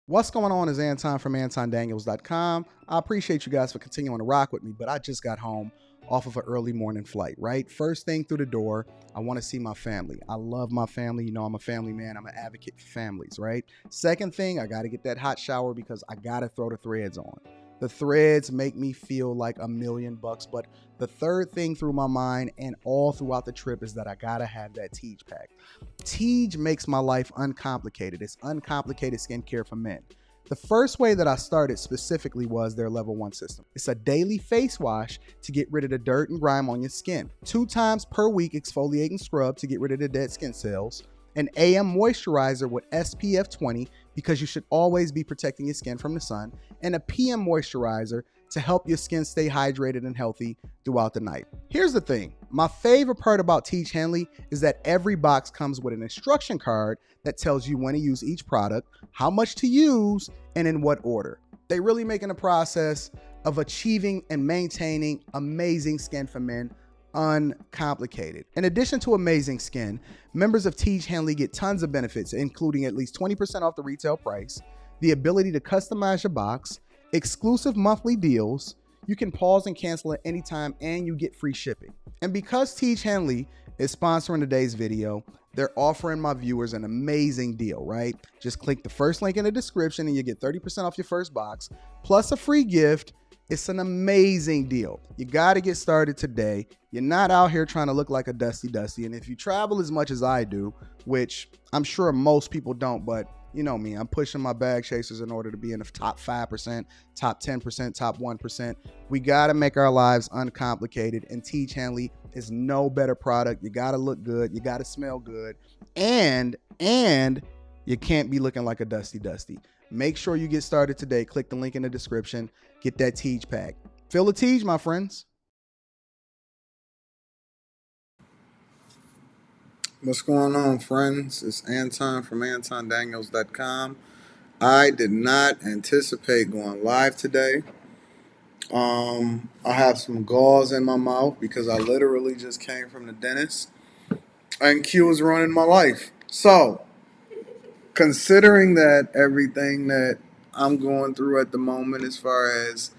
What's going on is Anton from AntonDaniels.com. I appreciate you guys for continuing to rock with me, but I just got home off of an early morning flight, right? First thing through the door, I want to see my family. I love my family. You know, I'm a family man. I'm an advocate for families, right? Second thing, I got to get that hot shower because I got to throw the threads on. The threads make me feel like $1,000,000, but the third thing through my mind and all throughout the trip is that I got to have that Tiege pack. Tiege makes my life uncomplicated. It's uncomplicated skincare for men. The first way that I started specifically was their level 1 system. It's a daily face wash to get rid of the dirt and grime on your skin. 2 times per week exfoliating scrub to get rid of the dead skin cells. An AM moisturizer with SPF 20 because you should always be protecting your skin from the sun. And a PM moisturizer to help your skin stay hydrated and healthy throughout the night. Here's the thing. My favorite part about Tiege Hanley is that every box comes with an instruction card that tells you when to use each product, how much to use, and in what order. They really making the process of achieving and maintaining amazing skin for men uncomplicated. In addition to amazing skin, members of Tiege Hanley get tons of benefits, including at least 20% off the retail price, the ability to customize your box, exclusive monthly deals, you can pause and cancel at any time, and you get free shipping. And because Tiege Hanley is sponsoring today's video, they're offering my viewers an amazing deal, right? Just click the first link in the description and you get 30% off your first box, plus a free gift. It's an amazing deal. You got to get started today. You're not out here trying to look like a Dusty. And if you travel as much as I do, which I'm sure most people don't, but you know me, I'm pushing my bag chasers in order to be in the top 5%, top 10%, top 1%. We got to make our lives uncomplicated, and Tiege Hanley is no better product. You got to look good. You got to smell good. And you can't be looking like a Dusty. Make sure you get started today. Click the link in the description. Get that Tiege pack. Feel the Tiege, my friends. What's going on, friends? It's Anton from AntonDaniels.com. I did not anticipate going live today. I have some gauze in my mouth because I literally just came from the dentist, and Q is running my life. So, considering that everything that I'm going through at the moment, as far as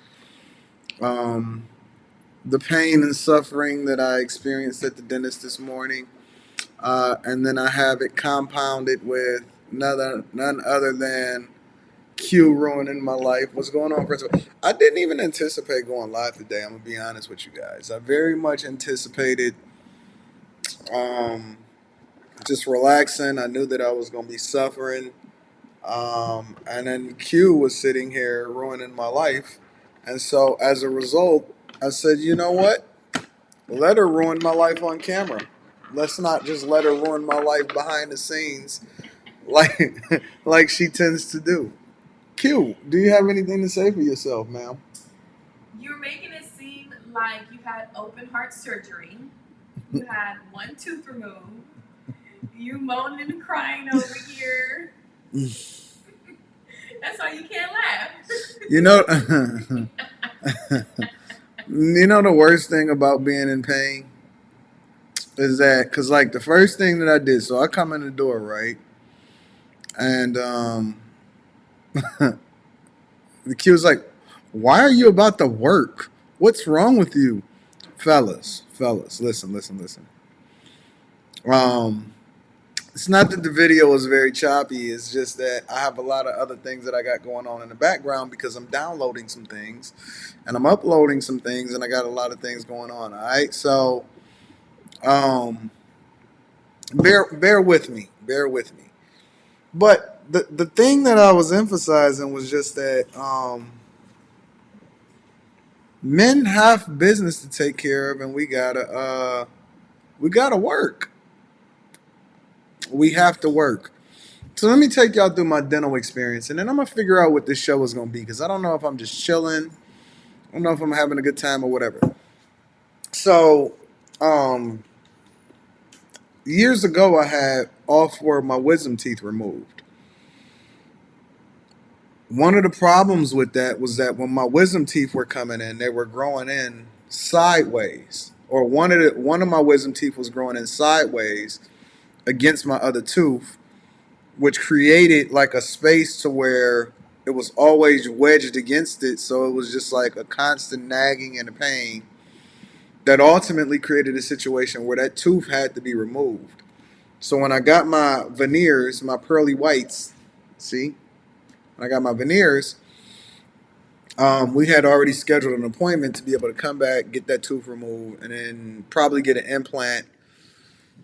the pain and suffering that I experienced at the dentist this morning, and then I have it compounded with none other than Q ruining my life. What's going on, Principal? I didn't even anticipate going live today. I'm going to be honest with you guys. I very much anticipated just relaxing. I knew that I was going to be suffering. And then Q was sitting here ruining my life. And so as a result, I said, you know what? Let her ruin my life on camera. Let's not just let her ruin my life behind the scenes like like she tends to do. Q, do you have anything to say for yourself, ma'am? You're making it seem like you had open heart surgery. You had one tooth removed. You moaning and crying over here. That's why you can't laugh. You know, you know the worst thing about being in pain is that, because like the first thing that I did, so I come in the door, right? And the Q was like, why are you about to work? What's wrong with you? Fellas, listen. It's not that the video is very choppy. It's just that I have a lot of other things that I got going on in the background because I'm downloading some things and I'm uploading some things and I got a lot of things going on. All right. So, bear with me. But the thing that I was emphasizing was just that, men have business to take care of and we gotta work. We have to work. So let me take y'all through my dental experience, and then I'm going to figure out what this show is going to be, because I don't know if I'm just chilling. I don't know if I'm having a good time or whatever. So, years ago, I had all 4 of my wisdom teeth removed. One of the problems with that was that when my wisdom teeth were coming in, they were growing in sideways. Or one of my wisdom teeth was growing in sideways against my other tooth, which created like a space to where it was always wedged against it. So it was just like a constant nagging and a pain that ultimately created a situation where that tooth had to be removed. So when I got my veneers, my pearly whites, see, when I got my veneers, we had already scheduled an appointment to be able to come back, get that tooth removed, and then probably get an implant,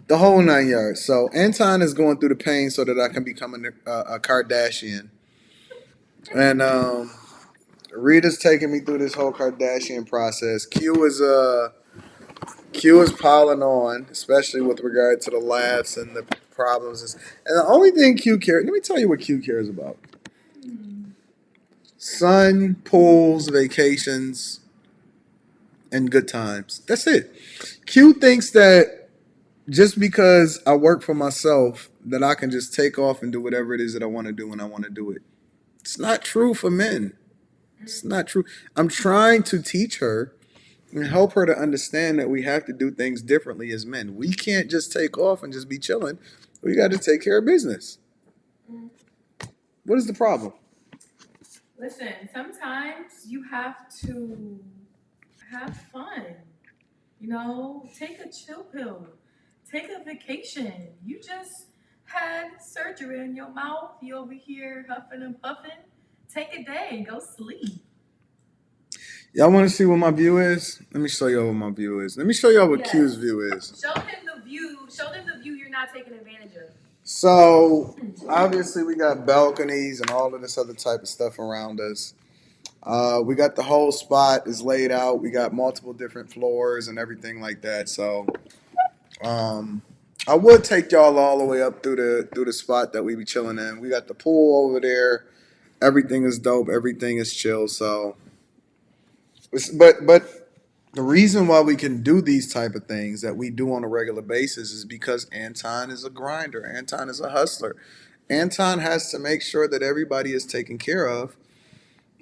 the whole 9 yards. So Anton is going through the pain so that I can become a Kardashian. And Rita's taking me through this whole Kardashian process. Q is piling on, especially with regard to the laughs and the problems. And the only thing Q cares, let me tell you what Q cares about. Sun, pools, vacations, and good times. That's it. Q thinks that just because I work for myself, that I can just take off and do whatever it is that I want to do when I want to do it. It's not true for men. It's not true. I'm trying to teach her and help her to understand that we have to do things differently as men. We can't just take off and just be chilling. We got to take care of business. What is the problem? Listen, sometimes you have to have fun. You know, take a chill pill, take a vacation. You just had surgery in your mouth. You over here huffing and puffing. Take a day and go sleep. Y'all want to see what my view is? Let me show y'all what my view is. Let me show y'all what Yes. Q's view is. Show him the view. Show them the view you're not taking advantage of. So, obviously, we got balconies and all of this other type of stuff around us. We got the whole spot is laid out. We got multiple different floors and everything like that. So, I would take y'all all the way up through the spot that we be chilling in. We got the pool over there. Everything is dope. Everything is chill. So, but the reason why we can do these type of things that we do on a regular basis is because Anton is a grinder. Anton is a hustler. Anton has to make sure that everybody is taken care of.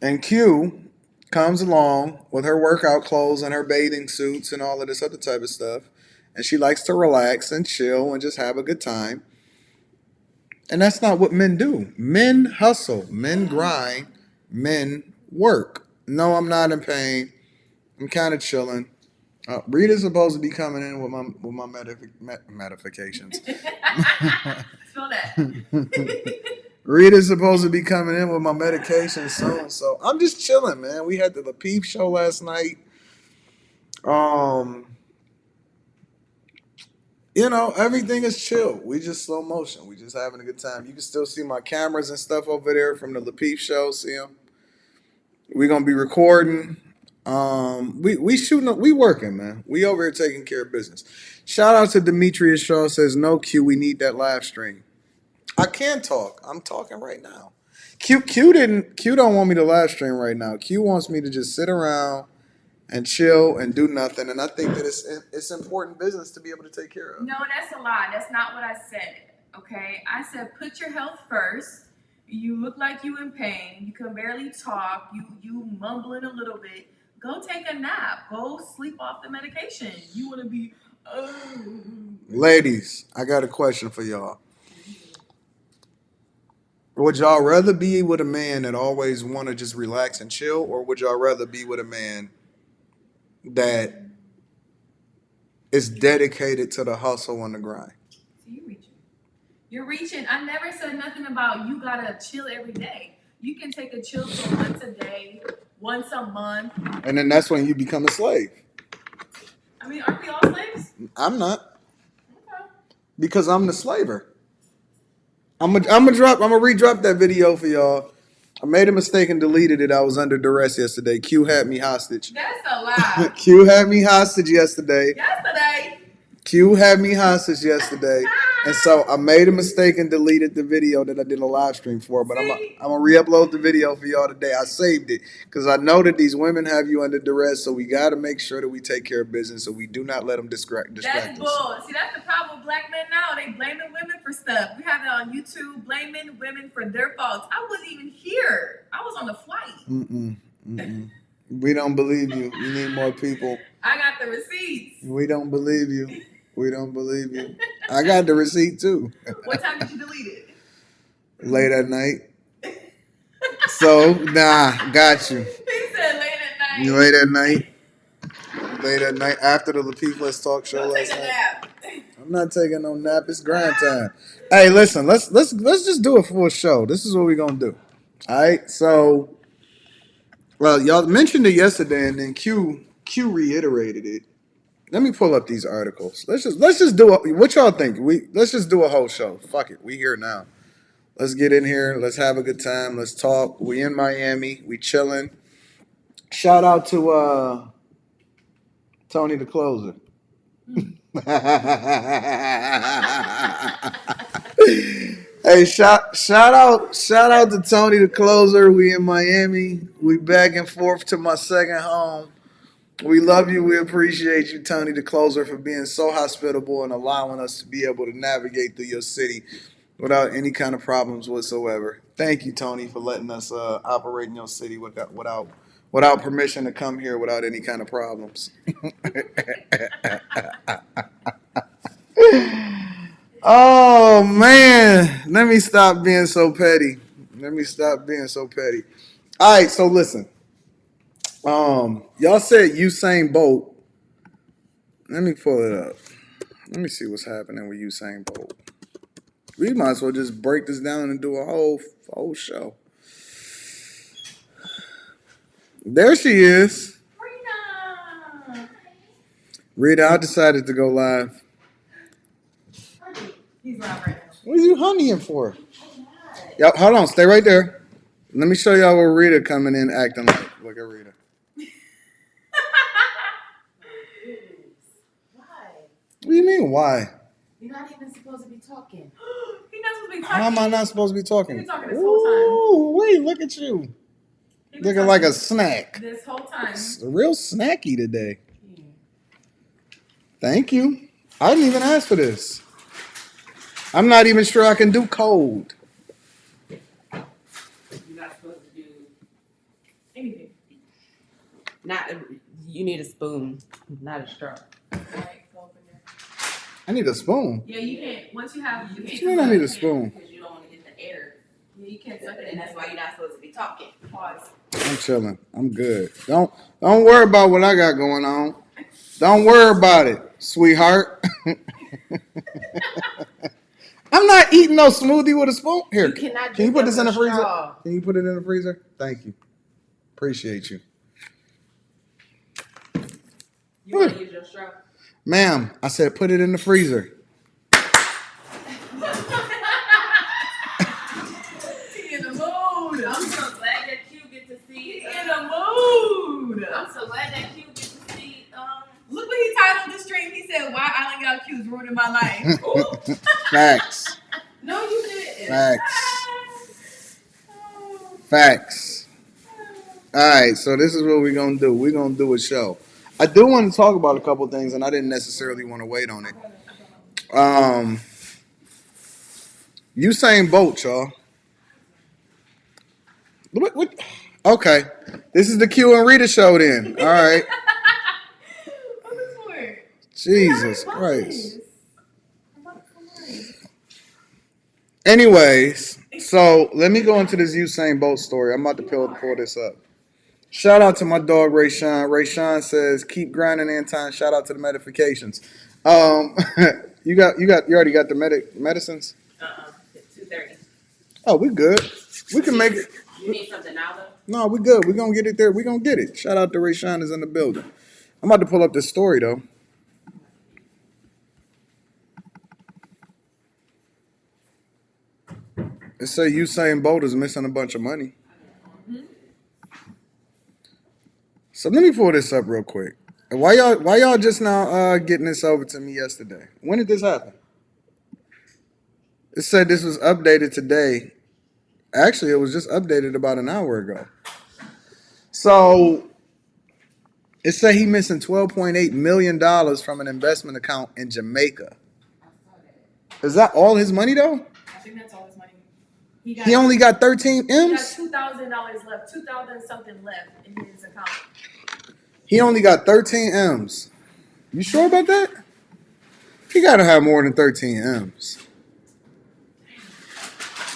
And Q comes along with her workout clothes and her bathing suits and all of this other type of stuff. And she likes to relax and chill and just have a good time. And that's not what men do. Men hustle, men grind, men work. No, I'm not in pain. I'm kind of chilling. Rita's supposed to be coming in with my medications. Spell that. Rita's supposed to be coming in with my medication soon, so I'm just chilling, man. We had the Peep show last night. Um, everything is chill. We just slow motion. We just having a good time. You can still see my cameras and stuff over there from the Peep show. See them? We gonna be recording. We shooting. We working, man. We over here taking care of business. Shout out to Demetrius Shaw says no Q. We need that live stream. I can talk. I'm talking right now. Q don't want me to live stream right now. Q wants me to just sit around and chill and do nothing. And I think that it's important business to be able to take care of. No, that's a lie. That's not what I said. Okay, I said put your health first. You look like you in pain. You can barely talk. You mumbling a little bit. Go take a nap. Go sleep off the medication. You want to be. Ladies, I got a question for y'all. Would y'all rather be with a man that always want to just relax and chill, or would y'all rather be with a man that is dedicated to the hustle and the grind? You reaching. You're reaching. I never said nothing about you gotta chill every day. You can take a chill pill once a day, once a month. And then that's when you become a slave. I mean, aren't we all slaves? I'm not. Okay. Because I'm the slaver. I'm gonna redrop that video for y'all. I made a mistake and deleted it. I was under duress yesterday. Q had me hostage. That's a lie. Q had me hostage yesterday. Yesterday. Q had me hostage yesterday. And so I made a mistake and deleted the video that I did a live stream for. But I'm gonna re-upload the video for y'all today. I saved it because I know that these women have you under duress. So we got to make sure that we take care of business. So we do not let them distract That's us. bull. See, that's the problem with black men now. They blaming women for stuff. We have it on YouTube, blaming women for their faults. I wasn't even here. I was on the flight. We don't believe you. You need more people. I got the receipts. We don't believe you. We don't believe you. I got the receipt too. What time did you delete it? late at night. So, nah, got you. He said late at night. Late at night. Late at night after the Lapeef Let's Talk show Don't last take a night. nap. I'm not taking no nap. It's grind time. Hey, listen, let's just do a full show. This is what we're gonna do. All right. So, well, y'all mentioned it yesterday, and then Q reiterated it. Let me pull up these articles. Let's just do what y'all think. Let's just do a whole show. Fuck it. We here now. Let's get in here. Let's have a good time. Let's talk. We in Miami. We chilling. Shout out to Tony the Closer. Hey, shout out to Tony the Closer. We in Miami. We back and forth to my second home. We love you. We appreciate you, Tony the Closer, for being so hospitable and allowing us to be able to navigate through your city without any kind of problems whatsoever. Thank you, Tony, for letting us operate in your city without permission to come here without any kind of problems. Oh man, let me stop being so petty. All right, so listen. Y'all said Usain Bolt. Let me pull it up. Let me see what's happening with Usain Bolt. We might as well just break this down and do a whole show. There she is. Rida, I decided to go live. He's live right now. What are you honeying for? Y'all, hold on, stay right there. Let me show y'all what Rita coming in acting like. Look at Rita. Why? What do you mean, why? You're not even supposed to be talking. He's not supposed to be talking. How am I not supposed to be talking? You've been talking this whole time. Ooh, wait, look at you. Looking like a snack. This whole time. Real snacky today. Thank you. I didn't even ask for this. I'm not even sure I can do cold. You're not supposed to do Anything. You need a spoon, not a straw. Alright, go open there. I need a spoon. Yeah, you can't. Once you have, you What can't. you mean I need a spoon? Because you don't want to get the air. Yeah, you can't suck it. And that's why you're not supposed to be talking. Pause. I'm chilling. I'm good. Don't worry about what I got going on. Don't worry about it, sweetheart. I'm not eating no smoothie with a spoon. Here, You cannot can you put this in the freezer? straw. Can you put it in the freezer? Thank you. Appreciate you. You want to use your straw? Ma'am, I said put it in the freezer. He in the mood. I'm so glad that Q get to see. He in the mood. I'm so glad that Q get to see. Look what he titled the stream. He said, "Why Island Gal Q's ruining my life." Facts. No, you didn't. Facts. All right, so this is what we're going to do. We're going to do a show. I do want to talk about a couple things, and I didn't necessarily want to wait on it. Usain Bolt, y'all. What? Okay. This is the Q and Rita show then. All right. What is for? Jesus Christ. Anyways, so let me go into this Usain Bolt story. I'm about to pull this up. Shout out to my dog Ray Sean. Ray Sean says, "Keep grinding, Anton." Shout out to the medifications. You already got the medicines? It's 2:30. Oh, we good. We can make it. You need something now though? No, we good. We're gonna get it there. We're gonna get it. Shout out to Ray Sean is in the building. I'm about to pull up this story though. It say Usain Bolt is missing a bunch of money. So let me pull this up real quick. Why y'all just now getting this over to me yesterday? When did this happen? It said this was updated today. Actually, it was just updated about an hour ago. So it said he missing $12.8 million from an investment account in Jamaica. Is that all his money though? I think that's all his money. He only got 13 He got M's? $2,000 left. 2,000 something left in his account. He only got 13 M's. You sure about that? He got to have more than 13 M's.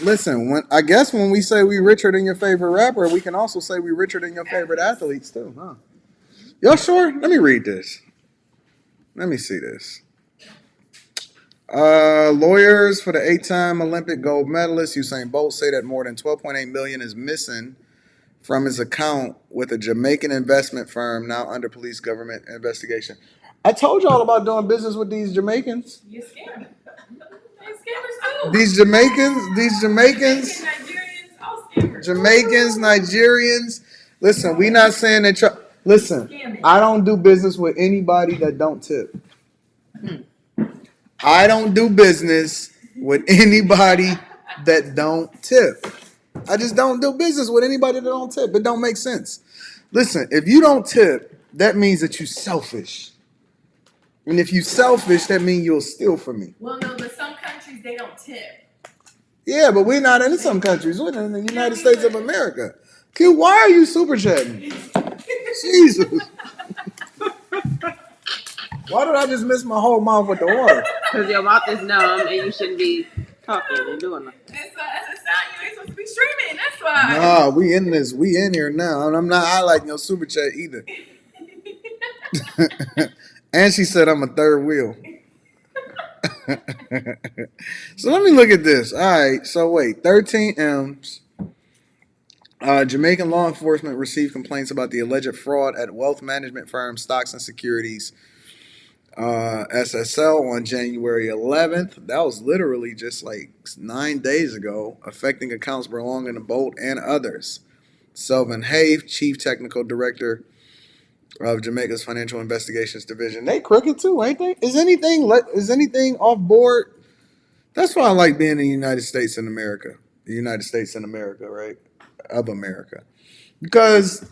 Listen, when we say we richer than your favorite rapper, we can also say we richer than your favorite athletes too, huh? Y'all sure? Let me read this. Let me see this. Lawyers for the 8-time Olympic gold medalist Usain Bolt say that more than 12.8 million is missing from his account with a Jamaican investment firm now under police government investigation. I told y'all about doing business with these Jamaicans. You scam. They scammers too. These Jamaicans, Nigerians, all scammers. Jamaicans, Nigerians. Listen, we not saying that. Listen, I don't do business with anybody that don't tip. I don't do business with anybody that don't tip. I just don't do business with anybody that don't tip. It don't make sense. Listen, if you don't tip, that means that you're selfish. And if you're selfish, that means you'll steal from me. Well, no, but some countries, they don't tip. Yeah, but we're not in some countries. We're in the United States of America. Q, why are you super chatting? Jesus. Why did I just miss my whole mouth with the water? Because your mouth is numb and you shouldn't be talking and doing that. That's a sign you ain't supposed to be streaming. That's why. Nah, we in this. We in here now. And I'm not highlighting your super chat either. And she said I'm a third wheel. So let me look at this. All right. So wait, 13 M's. Jamaican law enforcement received complaints about the alleged fraud at wealth management firm Stocks and Securities SSL on January 11th. That was literally just like 9 days ago, affecting accounts belonging to Bolt and others. Selvin Have, Chief Technical Director of Jamaica's Financial Investigations Division. They crooked too, ain't they? Is anything off board? That's why I like being in the United States in America. The United States in America, right? Of America. Because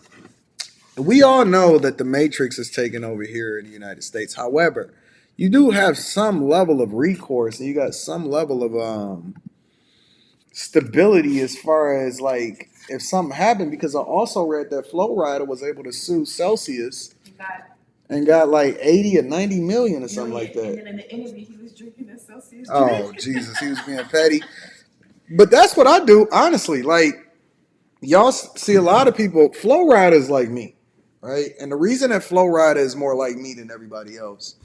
we all know that the Matrix is taking over here in the United States. However, you do have some level of recourse and you got some level of stability as far as like if something happened, because I also read that Flo Rida was able to sue Celsius and got like 80 or 90 million or something like that. And then in the interview, he was drinking the Celsius drink. Oh, Jesus, he was being petty. But that's what I do, honestly. Like, y'all see a lot of people, Flo Rida is like me, right? And the reason that Flo Rida is more like me than everybody else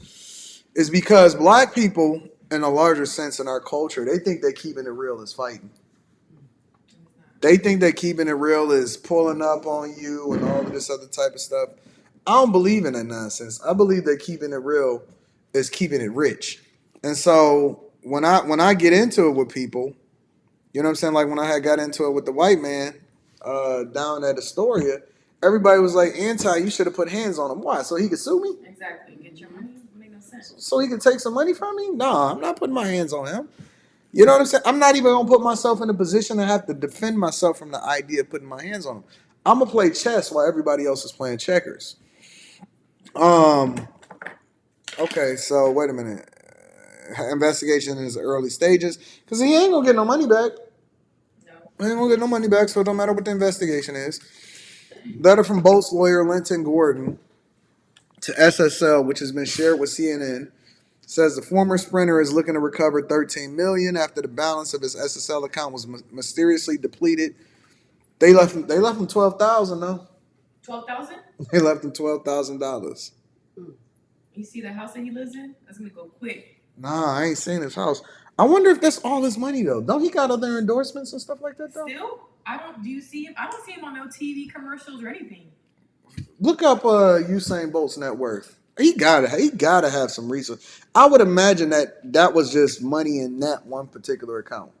is because black people, in a larger sense in our culture, they think that keeping it real is fighting. They think that keeping it real is pulling up on you and all of this other type of stuff. I don't believe in that nonsense. I believe that keeping it real is keeping it rich. And so when I get into it with people, you know what I'm saying? Like when I had got into it with the white man down at Astoria, everybody was like, you should have put hands on him. Why? So he could sue me? Exactly. Get your money? Make no sense. So he could take some money from me? No, I'm not putting my hands on him. You know what I'm saying? I'm not even going to put myself in a position to have to defend myself from the idea of putting my hands on him. I'm going to play chess while everybody else is playing checkers. Okay, so wait a minute. Investigation is early stages because he ain't going to get no money back. No. He ain't going to get no money back, so it don't matter what the investigation is. Letter from Bolt's lawyer, Linton Gordon, to SSL, which has been shared with CNN, says the former sprinter is looking to recover $13 million after the balance of his SSL account was mysteriously depleted. They left him $12,000 though. $12,000? They left him $12,000. You see the house that he lives in? That's gonna go quick. Nah, I ain't seen his house. I wonder if that's all his money though. Don't he got other endorsements and stuff like that though? Still? Do you see him? I don't see him on no TV commercials or anything. Look up Usain Bolt's net worth. He gotta have some resources. I would imagine that was just money in that one particular account.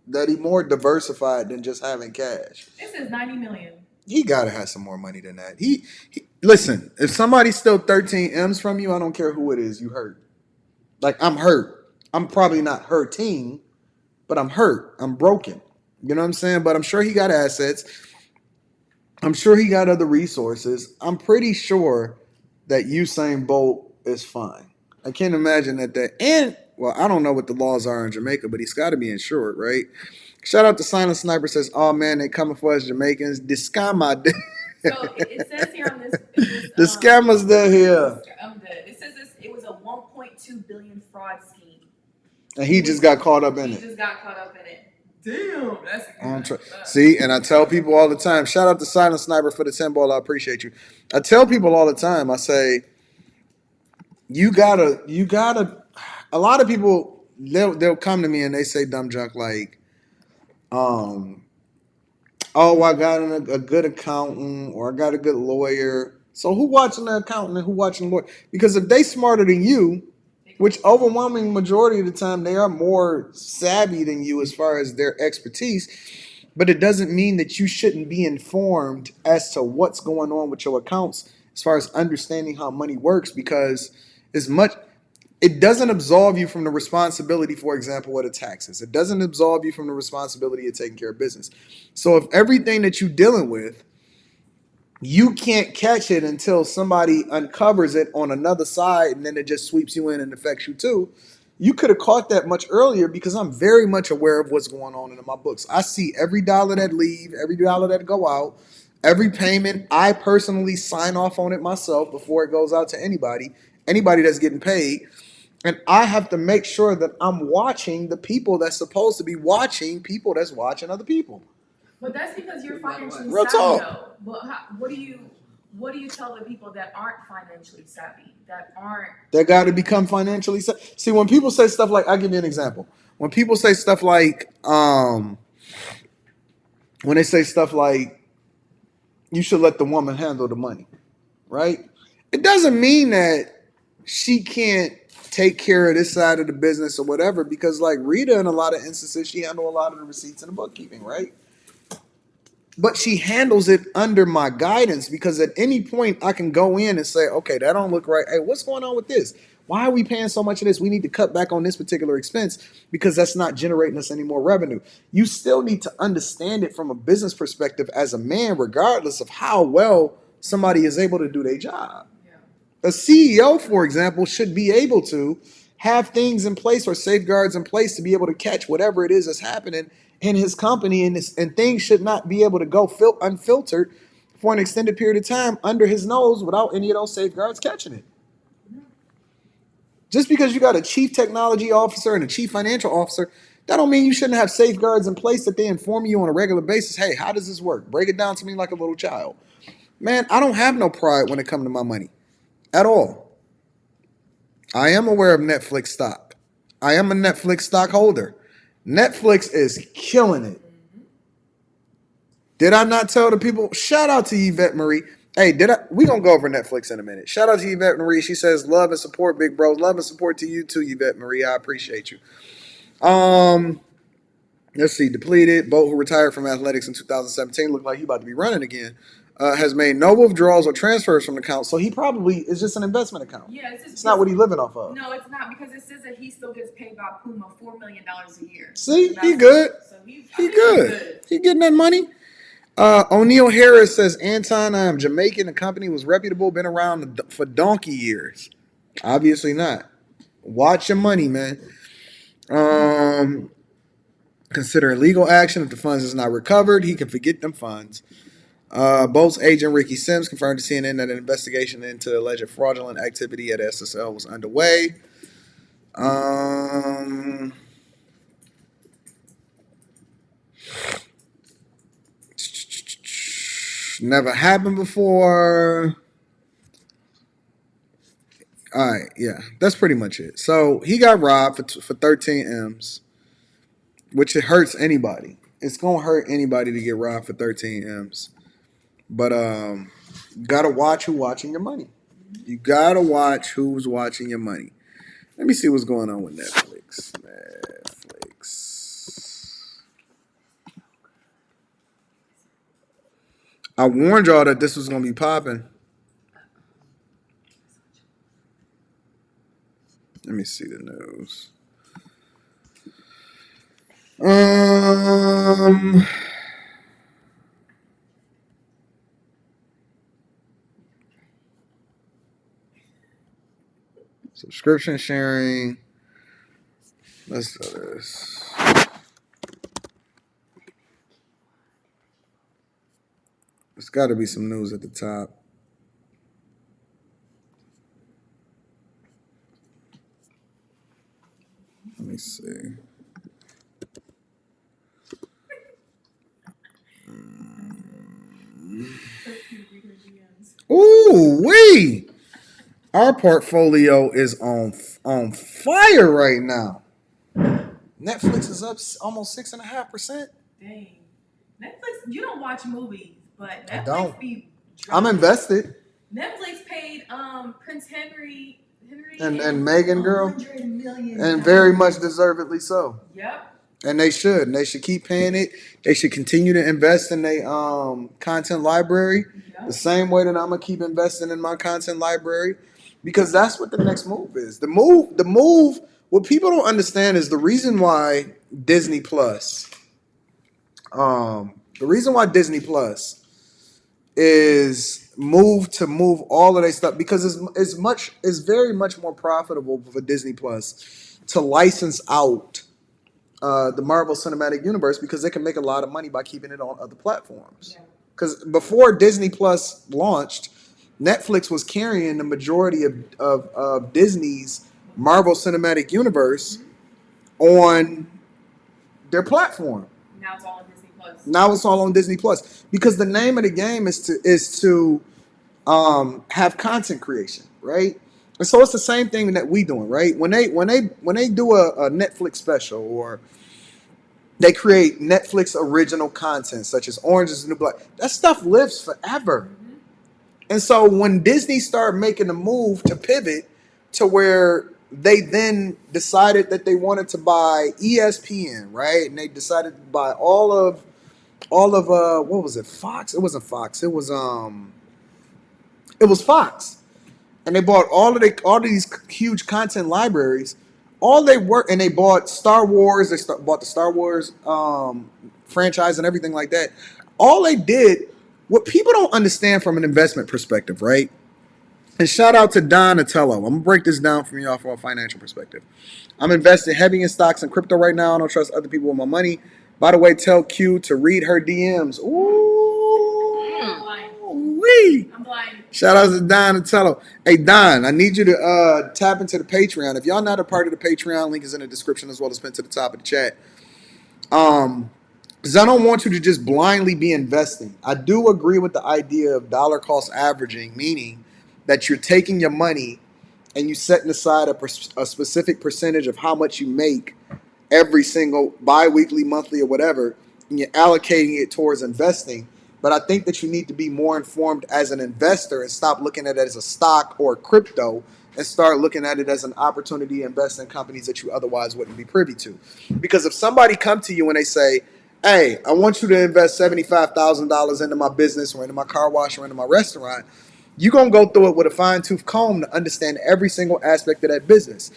That he more diversified than just having cash. It says $90 million. He gotta have some more money than that. He listen. If somebody stole 13 M's from you, I don't care who it is. You hurt. Like I'm hurt. I'm probably not hurting, but I'm hurt. I'm broken. You know what I'm saying? But I'm sure he got assets. I'm sure he got other resources. I'm pretty sure that Usain Bolt is fine. I can't imagine that. And, well, I don't know what the laws are in Jamaica, but he's got to be insured, right? Shout out to Silent Sniper says, oh, man, they coming for us Jamaicans. The scammer. So it says here on this. The scammer's there here. It says it was a $1.2 billion fraud scheme. And he just got caught up in it. He just got caught up in it. Damn, that's good. See, and I tell people all the time, shout out to Silent Sniper for the 10 ball. I appreciate you. I tell people all the time, I say, you gotta, a lot of people, they'll come to me and they say dumb junk like, um, oh, I got a good accountant or I got a good lawyer. So who watching the accountant and who watching the lawyer? Because if they smarter than you, which overwhelming majority of the time they are more savvy than you as far as their expertise, but it doesn't mean that you shouldn't be informed as to what's going on with your accounts as far as understanding how money works, because as much it doesn't absolve you from the responsibility, for example, of the taxes. It doesn't absolve you from the responsibility of taking care of business. So if everything that you're dealing with, you can't catch it until somebody uncovers it on another side and then it just sweeps you in and affects you too. You could have caught that much earlier because I'm very much aware of what's going on in my books. I see every dollar that leave, every dollar that go out, every payment. I personally sign off on it myself before it goes out to anybody that's getting paid. And I have to make sure that I'm watching the people that's supposed to be watching people that's watching other people. But that's because you're financially Real savvy, talk. though. But what do you tell the people that aren't financially savvy, that aren't? They got to become financially savvy. See, when people say stuff like, I'll give you an example. When people say stuff like, when they say stuff like, you should let the woman handle the money, right? It doesn't mean that she can't take care of this side of the business or whatever, because like Rita, in a lot of instances, she handled a lot of the receipts and the bookkeeping, right? But she handles it under my guidance, because at any point I can go in and say, okay, that don't look right. Hey, what's going on with this? Why are we paying so much of this? We need to cut back on this particular expense because that's not generating us any more revenue. You still need to understand it from a business perspective as a man, regardless of how well somebody is able to do their job. A CEO, for example, should be able to have things in place or safeguards in place to be able to catch whatever it is that's happening in his company, and things should not be able to go unfiltered for an extended period of time under his nose without any of those safeguards catching it. Just because you got a chief technology officer and a chief financial officer, that don't mean you shouldn't have safeguards in place that they inform you on a regular basis. Hey, how does this work? Break it down to me like a little child. Man, I don't have no pride when it comes to my money at all. I am aware of Netflix stock. I am a Netflix stockholder. Netflix is killing it. Did I not tell the people? Shout out to Yvette Marie. Hey, we gonna go over Netflix in a minute. Shout out to Yvette Marie. She says, love and support, big bros. Love and support to you too, Yvette Marie. I appreciate you. Let's see. Depleted. Bolt, who retired from athletics in 2017, looked like he about to be running again. Has made no withdrawals or transfers from the account, so he probably is just an investment account. Yeah, it's not what he's living off of. No, it's not, because it says that he still gets paid by Puma $4 million a year. See, he good. So he good. He getting that money. O'Neal Harris says, Anton, I am Jamaican. The company was reputable, been around for donkey years. Obviously not. Watch your money, man. Consider legal action if the funds is not recovered. He can forget them funds. Bolt's agent Ricky Sims confirmed to CNN that an investigation into alleged fraudulent activity at SSL was underway. Never happened before. All right, yeah, that's pretty much it. So he got robbed for 13 M's, which it hurts anybody. It's gonna hurt anybody to get robbed for 13 M's. But gotta watch who's watching your money. You gotta watch who's watching your money. Let me see what's going on with Netflix. I warned y'all that this was gonna be popping. Let me see the news. Subscription sharing. Let's do this. There's got to be some news at the top. Let me see. Ooh, wee! Our portfolio is on fire right now. Netflix is up almost 6.5%. Dang. Netflix, you don't watch movies, but I Netflix don't. be I'm dropping. invested. Netflix paid Prince Henry And Meghan girl, $100 million. and very much deservedly so. Yep. And they should. And they should keep paying it. They should continue to invest in their content library the same way that I'm gonna keep investing in my content library, because that's what the next move is. The move. What people don't understand is the reason why Disney Plus. The reason why Disney Plus is move all of their stuff, because it's very much more profitable for Disney Plus to license out the Marvel Cinematic Universe, because they can make a lot of money by keeping it on other platforms. Because before Disney Plus launched, Netflix was carrying the majority of Disney's Marvel Cinematic Universe on their platform. Now it's all on Disney Plus. Now it's all on Disney Plus, because the name of the game is to have content creation, right? And so it's the same thing that we doing, right? When they do a Netflix special, or they create Netflix original content such as Orange is the New Black, that stuff lives forever. Mm-hmm. And so when Disney started making a move to pivot to where they then decided that they wanted to buy ESPN, right? And they decided to buy all of what was it? Fox? It wasn't Fox. It was Fox. And they bought all of these huge content libraries. All they were, and they bought Star Wars. They bought the Star Wars franchise and everything like that. All they did, what people don't understand from an investment perspective, right? And shout out to Donatello. I'm gonna break this down for y'all from a financial perspective. I'm invested heavy in stocks and crypto right now. I don't trust other people with my money. By the way, tell Q to read her DMs. Wee. I'm blind. Shout out to Donatello. Hey Don, I need you to tap into the Patreon. If y'all not a part of the Patreon, link is in the description as well as pinned to the top of the chat. Because I don't want you to just blindly be investing. I do agree with the idea of dollar cost averaging, meaning that you're taking your money and you setting aside a specific percentage of how much you make every single bi-weekly, monthly, or whatever, and you're allocating it towards investing. But I think that you need to be more informed as an investor and stop looking at it as a stock or crypto, and start looking at it as an opportunity to invest in companies that you otherwise wouldn't be privy to. Because if somebody come to you and they say, hey, I want you to invest $75,000 into my business or into my car wash or into my restaurant, you're going to go through it with a fine-tooth comb to understand every single aspect of that business.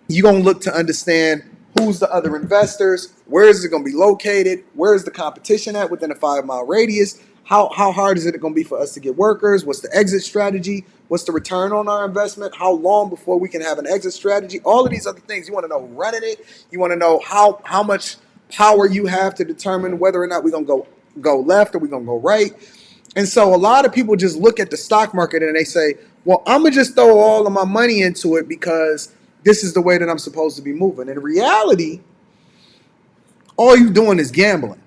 You're going to look to understand who's the other investors, where is it going to be located, where is the competition at within a 5-mile radius, how hard is it going to be for us to get workers, what's the exit strategy, what's the return on our investment, how long before we can have an exit strategy, all of these other things. You want to know who's running it, you want to know how much power you have to determine whether or not we're going to go left or we're going to go right. And so a lot of people just look at the stock market and they say, well, I'm going to just throw all of my money into it because this is the way that I'm supposed to be moving. In reality, all you're doing is gambling.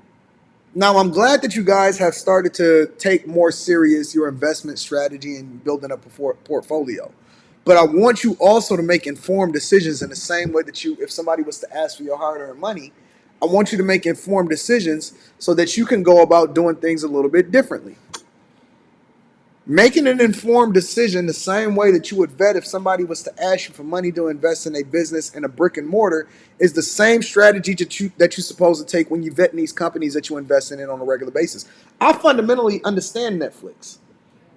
Now, I'm glad that you guys have started to take more serious your investment strategy and building up a portfolio. But I want you also to make informed decisions in the same way that if somebody was to ask for your hard-earned money, I want you to make informed decisions so that you can go about doing things a little bit differently. Making an informed decision the same way that you would vet if somebody was to ask you for money to invest in a business in a brick and mortar is the same strategy that you're supposed to take when you vet in these companies that you invest in on a regular basis. I fundamentally understand Netflix.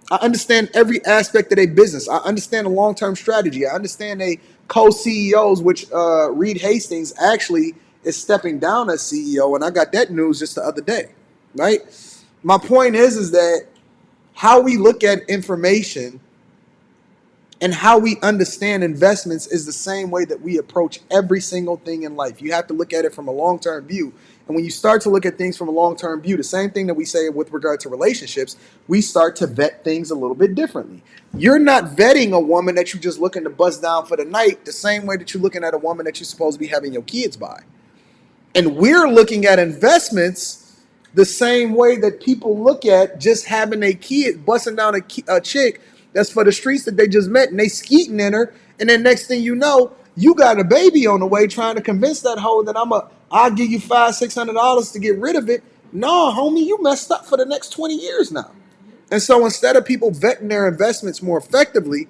I understand every aspect of their business. I understand the long-term strategy. I understand they co-CEOs, which Reed Hastings actually is stepping down as CEO, and I got that news just the other day, right? My point is that how we look at information and how we understand investments is the same way that we approach every single thing in life. You have to look at it from a long-term view. And when you start to look at things from a long-term view, the same thing that we say with regard to relationships, we start to vet things a little bit differently. You're not vetting a woman that you're just looking to bust down for the night the same way that you're looking at a woman that you're supposed to be having your kids by. And we're looking at investments the same way that people look at just having a kid, busting down a chick that's for the streets that they just met, and they skeeting in her, and then next thing you know, you got a baby on the way trying to convince that hoe that I'll give you $500-$600 to get rid of it. No, homie, you messed up for the next 20 years now. And so instead of people vetting their investments more effectively,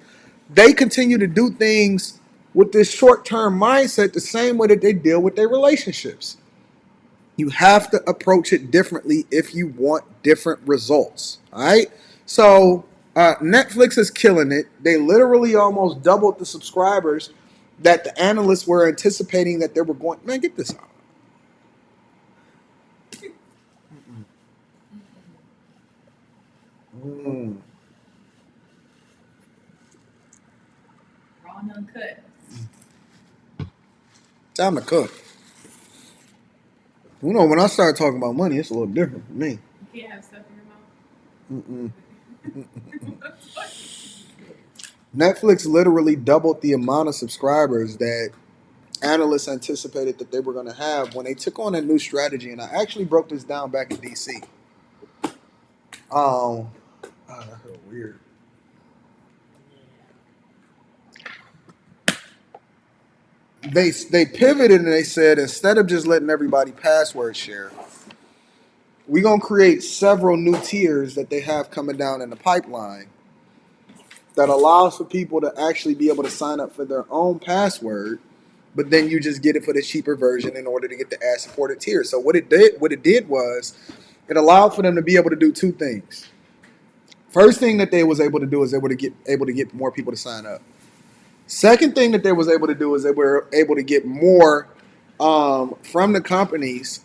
they continue to do things with this short-term mindset the same way that they deal with their relationships. You have to approach it differently if you want different results. All right. So Netflix is killing it. They literally almost doubled the subscribers that the analysts were anticipating that they were going. Man, get this out. Raw and uncut. Time to cook. You know, when I start talking about money, it's a little different for me. You can't have stuff in your mouth. Netflix literally doubled the amount of subscribers that analysts anticipated that they were going to have when they took on a new strategy. And I actually broke this down back in DC. Oh, that felt weird. They pivoted and they said, instead of just letting everybody password share, we're going to create several new tiers that they have coming down in the pipeline that allows for people to actually be able to sign up for their own password, but then you just get it for the cheaper version in order to get the ad-supported tier. So what it did was it allowed for them to be able to do two things. First thing that they was able to do is able to get more people to sign up. Second thing that they was able to do is they were able to get more from the companies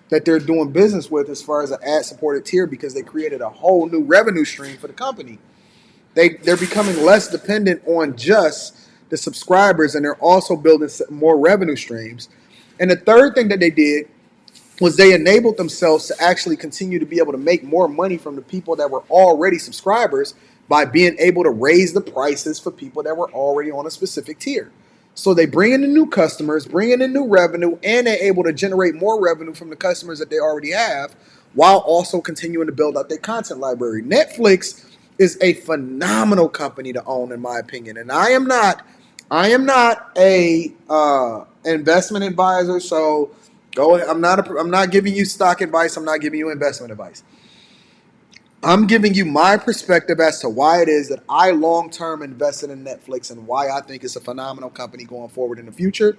that they're doing business with as far as an ad-supported tier, because they created a whole new revenue stream for the company. They're becoming less dependent on just the subscribers, and they're also building more revenue streams. And the third thing that they did was they enabled themselves to actually continue to be able to make more money from the people that were already subscribers by being able to raise the prices for people that were already on a specific tier. So they bring in the new customers, bring in the new revenue, and they're able to generate more revenue from the customers that they already have, while also continuing to build out their content library. Netflix is a phenomenal company to own, in my opinion. And I am not a investment advisor, so go ahead. I'm not giving you stock advice. I'm not giving you investment advice. I'm giving you my perspective as to why it is that I long-term invested in Netflix and why I think it's a phenomenal company going forward in the future.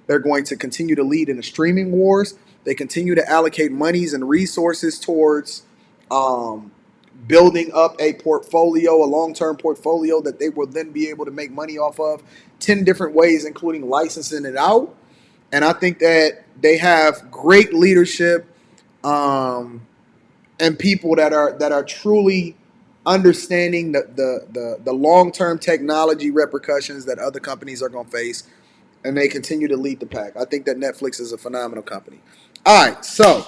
They're going to continue to lead in the streaming wars. They continue to allocate monies and resources towards building up a portfolio, a long-term portfolio that they will then be able to make money off of 10 different ways, including licensing it out. And I think that they have great leadership and people that are truly understanding the long-term technology repercussions that other companies are going to face, and they continue to lead the pack. I think that Netflix is a phenomenal company. All right, so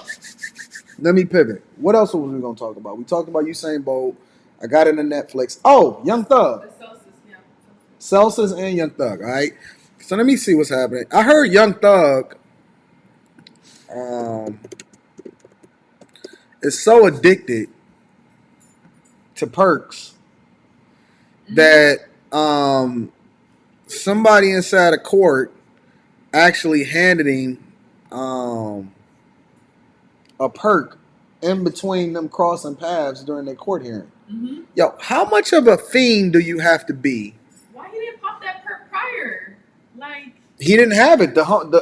let me pivot. What else was we going to talk about? We talked about Usain Bolt. I got into Netflix. Oh, Young Thug. Celsius and Young Thug, all right? So let me see what's happening. I heard Young Thug is so addicted to perks that somebody inside a court actually handed him a perk in between them crossing paths during their court hearing. Mm-hmm. Yo, how much of a fiend do you have to be? Why he didn't pop that perk prior? Like, he didn't have it.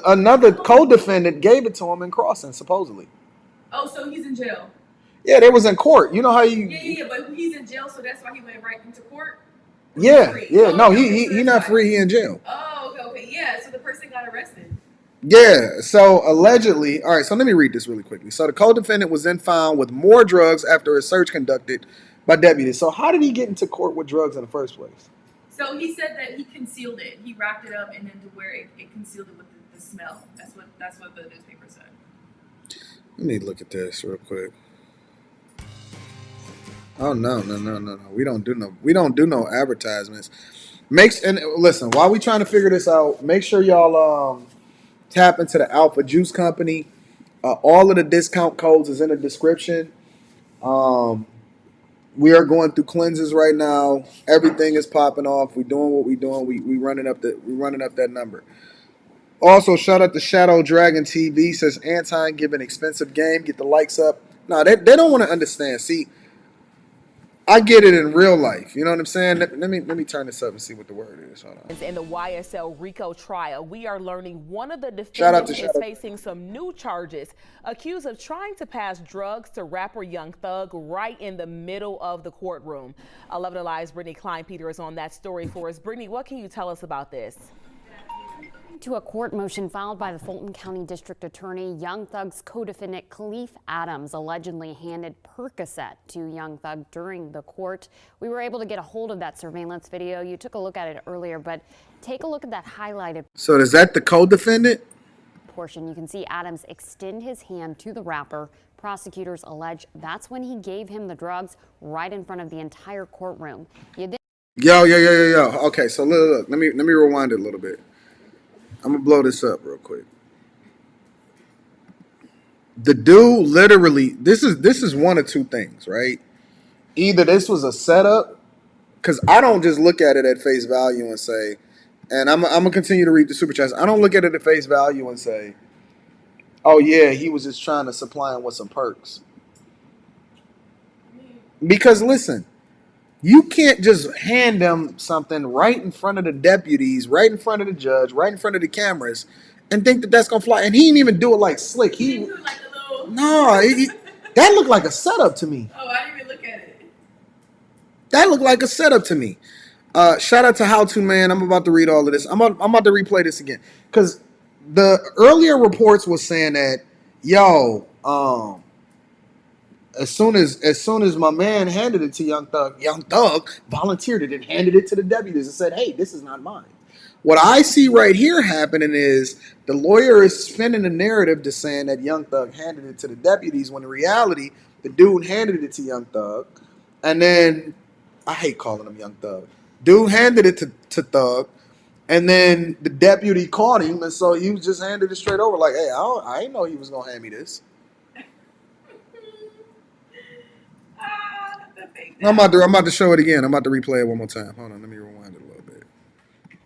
Another co-defendant gave it to him in crossing, supposedly. Oh, so he's in jail. Yeah, they was in court. You know how you... Yeah, but he's in jail, so that's why he went right into court? Yeah. No, he not free. He in jail. Oh, okay. Yeah, so the person got arrested. Yeah, so allegedly... All right, so let me read this really quickly. So the co-defendant was then found with more drugs after a search conducted by deputies. So how did he get into court with drugs in the first place? So he said that he concealed it. He wrapped it up and then to where it concealed it with the smell. That's what the newspaper said. Let me look at this real quick. Oh no. We don't do no advertisements. And listen, while we trying to figure this out, make sure y'all tap into the Alpha Juice Company. All of the discount codes is in the description. We are going through cleanses right now. Everything is popping off. We doing what we doing. We running up that number. Also, shout out to Shadow Dragon TV. Says Anton giving expensive game. Get the likes up. No, they don't want to understand. See, I get it in real life. You know what I'm saying? Let me turn this up and see what the word is. Hold on. In the YSL RICO trial, we are learning one of the Shout out defendants to is Shadow. facing some new charges, accused of trying to pass drugs to rapper Young Thug right in the middle of the courtroom. 11 Alive's Brittany Klein-Peter is on that story for us. Brittany, what can you tell us about this? To a court motion filed by the Fulton County District Attorney, Young Thug's co-defendant Khalif Adams allegedly handed Percocet to Young Thug during the court. We were able to get a hold of that surveillance video. You took a look at it earlier, but take a look at that highlighted So is that the co-defendant? portion. You can see Adams extend his hand to the rapper. Prosecutors allege that's when he gave him the drugs right in front of the entire courtroom. Yo. Okay, so look. Let me rewind it a little bit. I'm gonna blow this up real quick. The dude literally, this is one of two things, right? Either this was a setup, because I don't just look at it at face value and say, and I'm gonna continue to read the super chats. I don't look at it at face value and say, oh yeah, he was just trying to supply him with some perks. Because listen, you can't just hand them something right in front of the deputies, right in front of the judge, right in front of the cameras, and think that that's gonna fly. And he didn't even do it like slick. He didn't do like a little. No, that looked like a setup to me. Oh, I didn't even look at it. That looked like a setup to me. Shout out to How To Man. I'm about to read all of this. I'm about to replay this again because the earlier reports was saying that as soon as my man handed it to Young Thug volunteered it and handed it to the deputies and said, "Hey, this is not mine." What I see right here happening is the lawyer is spinning the narrative to saying that Young Thug handed it to the deputies when in reality the dude handed it to Young Thug, and then I hate calling him Young Thug. Dude handed it to Thug, and then the deputy caught him, and so he was just handed it straight over. Like, hey, I didn't know he was gonna hand me this. I'm about to show it again. I'm about to replay it one more time. Hold on, let me rewind it a little bit.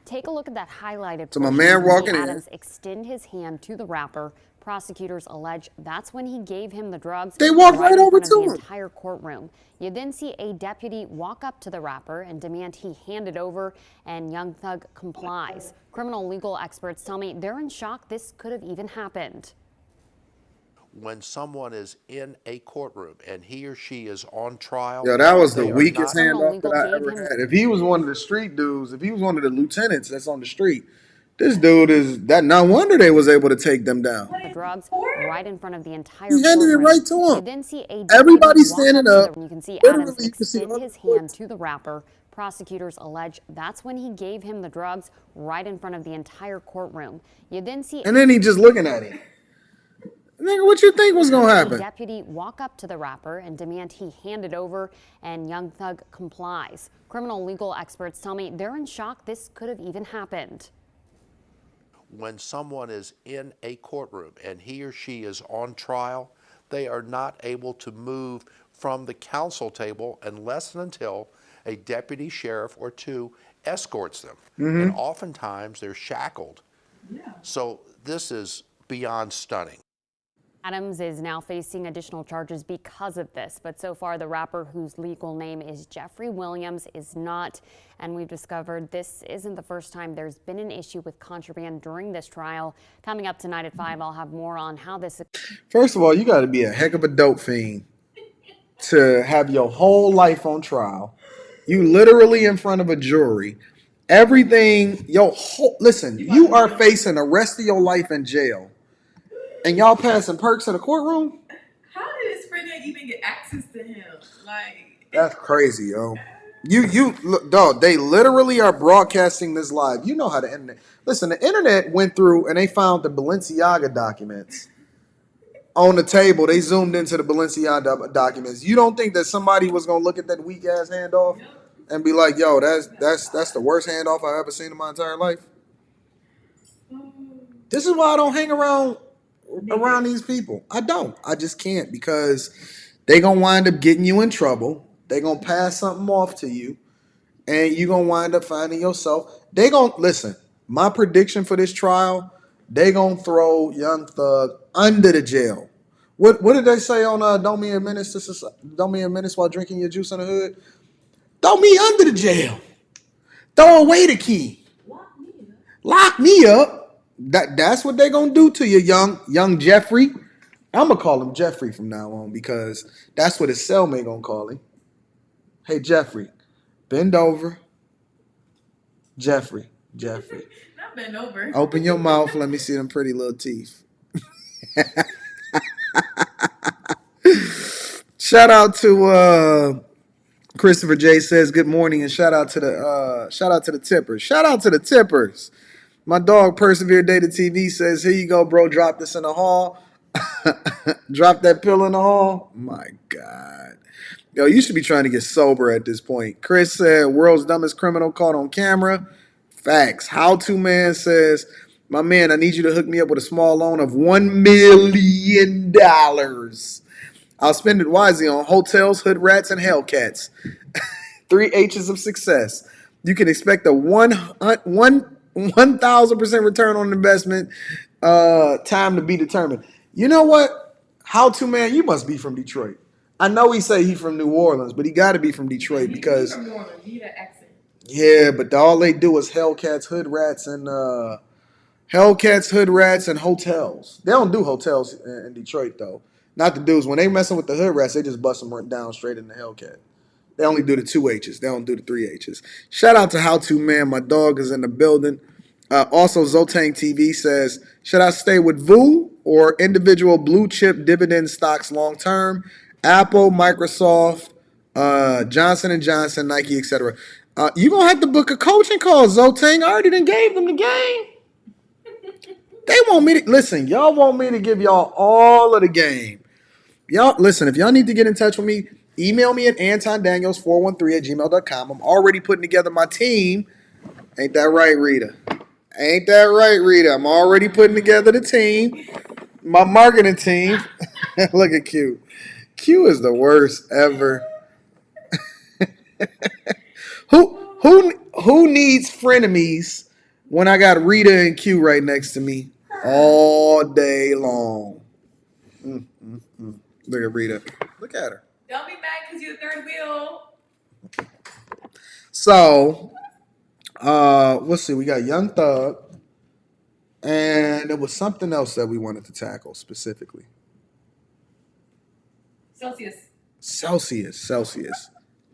Take a look at that highlighted. So my man walking in. Adams extend his hand to the rapper. Prosecutors allege that's when he gave him the drugs. They walked right over to him. The entire courtroom. You then see a deputy walk up to the rapper and demand he hand it over, and Young Thug complies. Criminal legal experts tell me they're in shock this could have even happened. When someone is in a courtroom and he or she is on trial. Yeah, that was the weakest not- handoff that I ever had. If he was one of the street dudes, if he was one of the lieutenants that's on the street, this dude is that. No wonder they was able to take them down. The drugs right in front of the entire He handed it courtroom. right to him. You then see a Everybody deputy walk standing to up. the- You can see Literally, Adams you can see extend all his the hand footage. to the rapper. Prosecutors allege that's when he gave him the drugs right in front of the entire courtroom. You then see And then he just looking at him. Nigga, what you think was gonna a happen? deputy walk up to the rapper and demand he hand it over, and Young Thug complies. Criminal legal experts tell me they're in shock this could have even happened. When someone is in a courtroom and he or she is on trial, they are not able to move from the counsel table unless and until a deputy sheriff or two escorts them. And oftentimes they're shackled. So this is beyond stunning. Adams is now facing additional charges because of this, but so far the rapper, whose legal name is Jeffrey Williams, is not. And we've discovered this isn't the first time there's been an issue with contraband during this trial. Coming up tonight at 5, I'll have more on how this. First of all, you got to be a heck of a dope fiend to have your whole life on trial. You literally in front of a jury. Everything, listen, you are facing the rest of your life in jail. And y'all passing perks in the courtroom? How did his friend even get access to him? Like, That's crazy, yo. You look, dog, they literally are broadcasting this live. You know how the internet. Listen, the internet went through and they found the Balenciaga documents on the table. They zoomed into the Balenciaga documents. You don't think that somebody was gonna look at that weak ass handoff and be like, yo, that's the worst handoff I've ever seen in my entire life? This is why I don't hang around around these people. I don't. I just can't because they gonna wind up getting you in trouble. They gonna pass something off to you, and you gonna wind up finding yourself. They gonna listen. My prediction for this trial, they gonna throw Young Thug under the jail. What did they say on Don't Be a Menace to Society? Don't Be a Menace while drinking your juice in the hood? Throw me under the jail. Throw away the key. Lock me up. That's what they gonna do to you, young Jeffrey. I'm gonna call him Jeffrey from now on because that's what his cellmate gonna call him. Hey Jeffrey, bend over. Jeffrey. Not bend over. Open your mouth. Let me see them pretty little teeth. Shout out to Christopher J says good morning, and shout out to the tippers. Shout out to the tippers. My dog Persevere Data TV says, here you go, bro. Drop this in the hall. Drop that pill in the hall. My God. Yo, you should be trying to get sober at this point. Chris said, world's dumbest criminal caught on camera. Facts. How to Man says, my man, I need you to hook me up with a small loan of $1 million. I'll spend it wisely on hotels, hood rats, and Hellcats. 3 H's of success. You can expect a 1,000% return on investment. Time to be determined. You know what? How to Man, you must be from Detroit. I know he say he from New Orleans, but he got to be from Detroit because. From New Orleans. He had an accent. Yeah, but all they do is Hellcats, hood rats, and hotels. They don't do hotels in Detroit though. Not the dudes. When they messing with the hood rats, they just bust them down straight in the Hellcat. They only do the 2 H's. They don't do the 3 H's. Shout out to How To Man. My dog is in the building. Also, Zotang TV says, should I stay with VU or individual blue chip dividend stocks long term? Apple, Microsoft, Johnson & Johnson, Nike, etc. You're going to have to book a coaching call, Zotang. I already done gave them the game. They want me to, listen, y'all want me to give y'all all of the game. Y'all, listen, if y'all need to get in touch with me, email me at antondaniels413@gmail.com. I'm already putting together my team. Ain't that right, Rita? Ain't that right, Rita? I'm already putting together the team, my marketing team. Look at Q. Q is the worst ever. Who needs frenemies when I got Rita and Q right next to me all day long? Look at Rita. Look at her. Don't be mad because you're the third wheel. So, let's see. We got Young Thug, and there was something else that we wanted to tackle specifically. Celsius.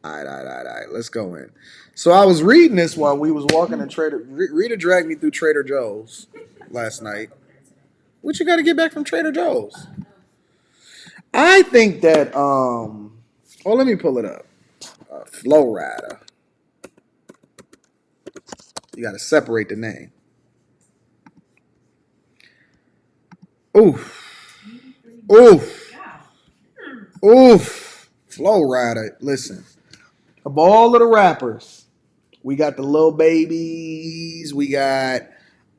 All right. Let's go in. So I was reading this while we was walking in Rita dragged me through Trader Joe's last night. What you got to get back from Trader Joe's? I think that, let me pull it up. Flo Rida. You got to separate the name. Oof. Flo Rida. Listen. Of all of the rappers, we got the Lil Babies. We got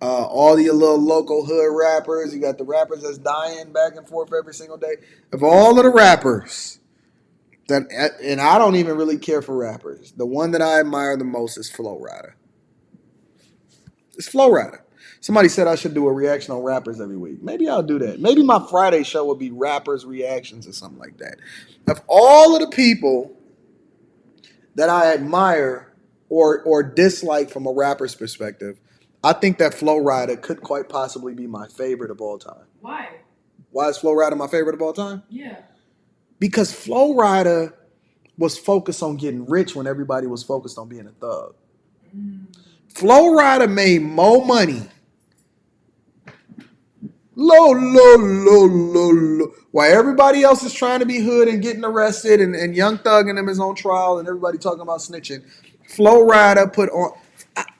all your little local hood rappers. You got the rappers that's dying back and forth every single day. Of all of the rappers, and I don't even really care for rappers, the one that I admire the most is Flo Rida. It's Flo Rida. Somebody said I should do a reaction on rappers every week. Maybe I'll do that. Maybe my Friday show will be rappers reactions or something like that. Of all of the people that I admire or dislike from a rapper's perspective, I think that Flo Rida could quite possibly be my favorite of all time. Why? Why is Flo Rida my favorite of all time? Yeah. Because Flo Rida was focused on getting rich when everybody was focused on being a thug. Flo Rida made more money. Low. While everybody else is trying to be hood and getting arrested and Young Thug and him is on trial and everybody talking about snitching, Flo Rida put on...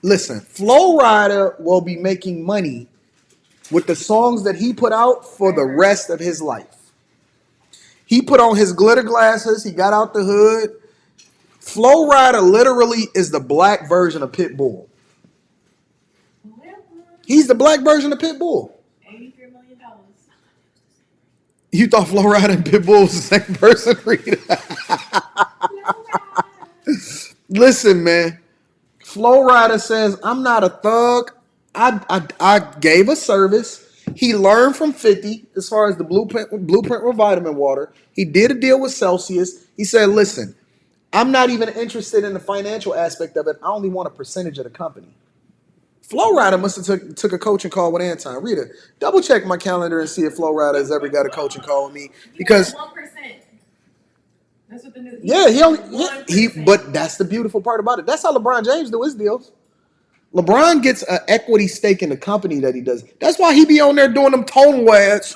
Listen, Flo Rida will be making money with the songs that he put out for the rest of his life. He put on his glitter glasses. He got out the hood. Flo Rida literally is the black version of Pitbull. He's the black version of Pitbull. $83 million. You thought Flo Rida and Pitbull was the same person, Rita? Listen, man. Flo Rida says, I'm not a thug. I gave a service. He learned from 50 as far as the blueprint with vitamin water. He did a deal with Celsius. He said, listen, I'm not even interested in the financial aspect of it. I only want a percentage of the company. Flo Rida must have took a coaching call with Anton. Rita, double check my calendar and see if Flo Rida has ever got a coaching call with me. Because 1%. That's what the new. But that's the beautiful part about it. That's how LeBron James do his deals. LeBron gets an equity stake in the company that he does. That's why he be on there doing them tonal ads.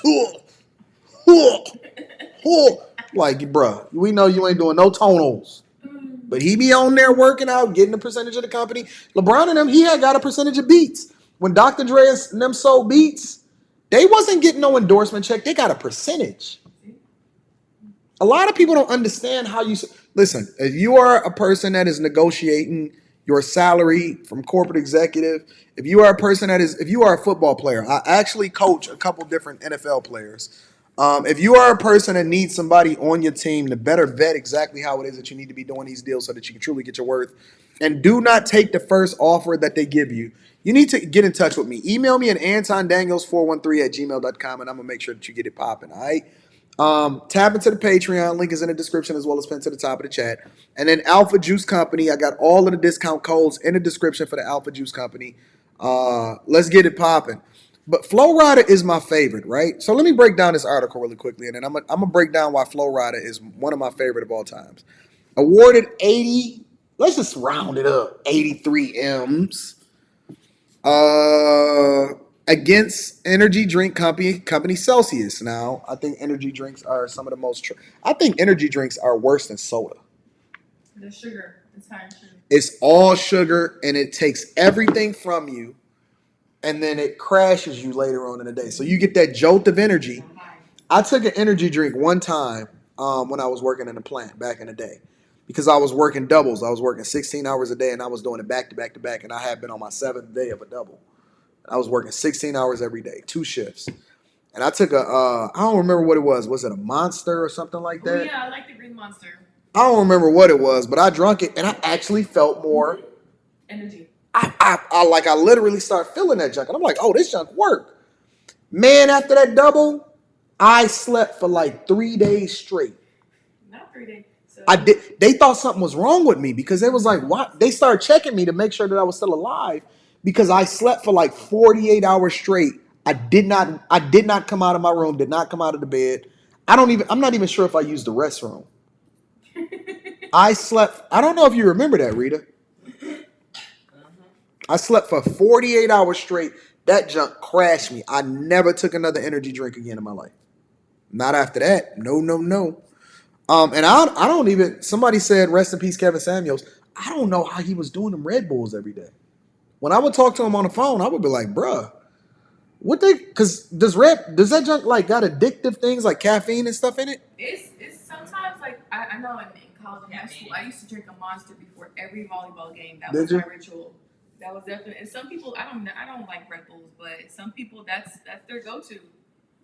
Like, bruh, we know you ain't doing no tonals. But he be on there working out, getting a percentage of the company. LeBron and them, he had got a percentage of Beats. When Dr. Dre and them sold Beats, they wasn't getting no endorsement check. They got a percentage. A lot of people don't understand how you... Listen, if you are a person that is negotiating your salary from corporate executive, if you are a person that is... If you are a football player, I actually coach a couple different NFL players. If you are a person that needs somebody on your team to better vet exactly how it is that you need to be doing these deals so that you can truly get your worth, and do not take the first offer that they give you, you need to get in touch with me. Email me at antondaniels413@gmail.com, and I'm going to make sure that you get it popping, all right? Tap into the Patreon. Link is in the description as well as pinned to the top of the chat. And then Alpha Juice Company. I got all of the discount codes in the description for the Alpha Juice Company. Let's get it popping. But Flo Rida is my favorite, right? So let me break down this article really quickly, and then I'm gonna break down why Flo Rida is one of my favorite of all times. Awarded 80, let's just round it up, 83 M's against energy drink company Celsius. Now, I think energy drinks are some of the most... I think energy drinks are worse than soda. The sugar. It's high in sugar. It's all sugar, and it takes everything from you, and then it crashes you later on in the day. So you get that jolt of energy. I took an energy drink one time when I was working in a plant back in the day, because I was working doubles. I was working 16 hours a day, and I was doing it back to back to back, and I had been on my 7th day of a double. I was working 16 hours every day, 2 shifts. And I took I don't remember what it was. Was it a Monster or something like that? Oh, yeah, I like the green Monster. I don't remember what it was, but I drank it, and I actually felt more energy. I literally started feeling that junk, and I'm like, oh, this junk worked. Man, after that double, I slept for like 3 days straight. Not 3 days. So I did. They thought something was wrong with me because they was like, what? They started checking me to make sure that I was still alive because I slept for like 48 hours straight. I did not come out of my room, did not come out of the bed. I'm not even sure if I used the restroom. I slept. I don't know if you remember that, Rita. I slept for 48 hours straight. That junk crashed me. I never took another energy drink again in my life. Not after that. No. And I don't even, somebody said, rest in peace, Kevin Samuels. I don't know how he was doing them Red Bulls every day. When I would talk to him on the phone, I would be like, bruh, because does that junk like got addictive things like caffeine and stuff in it? It's sometimes like, I know in college and high school, I used to drink a Monster before every volleyball game. That was my ritual. That was definitely, and some people, I don't like Red Bulls, but some people, that's their go-to.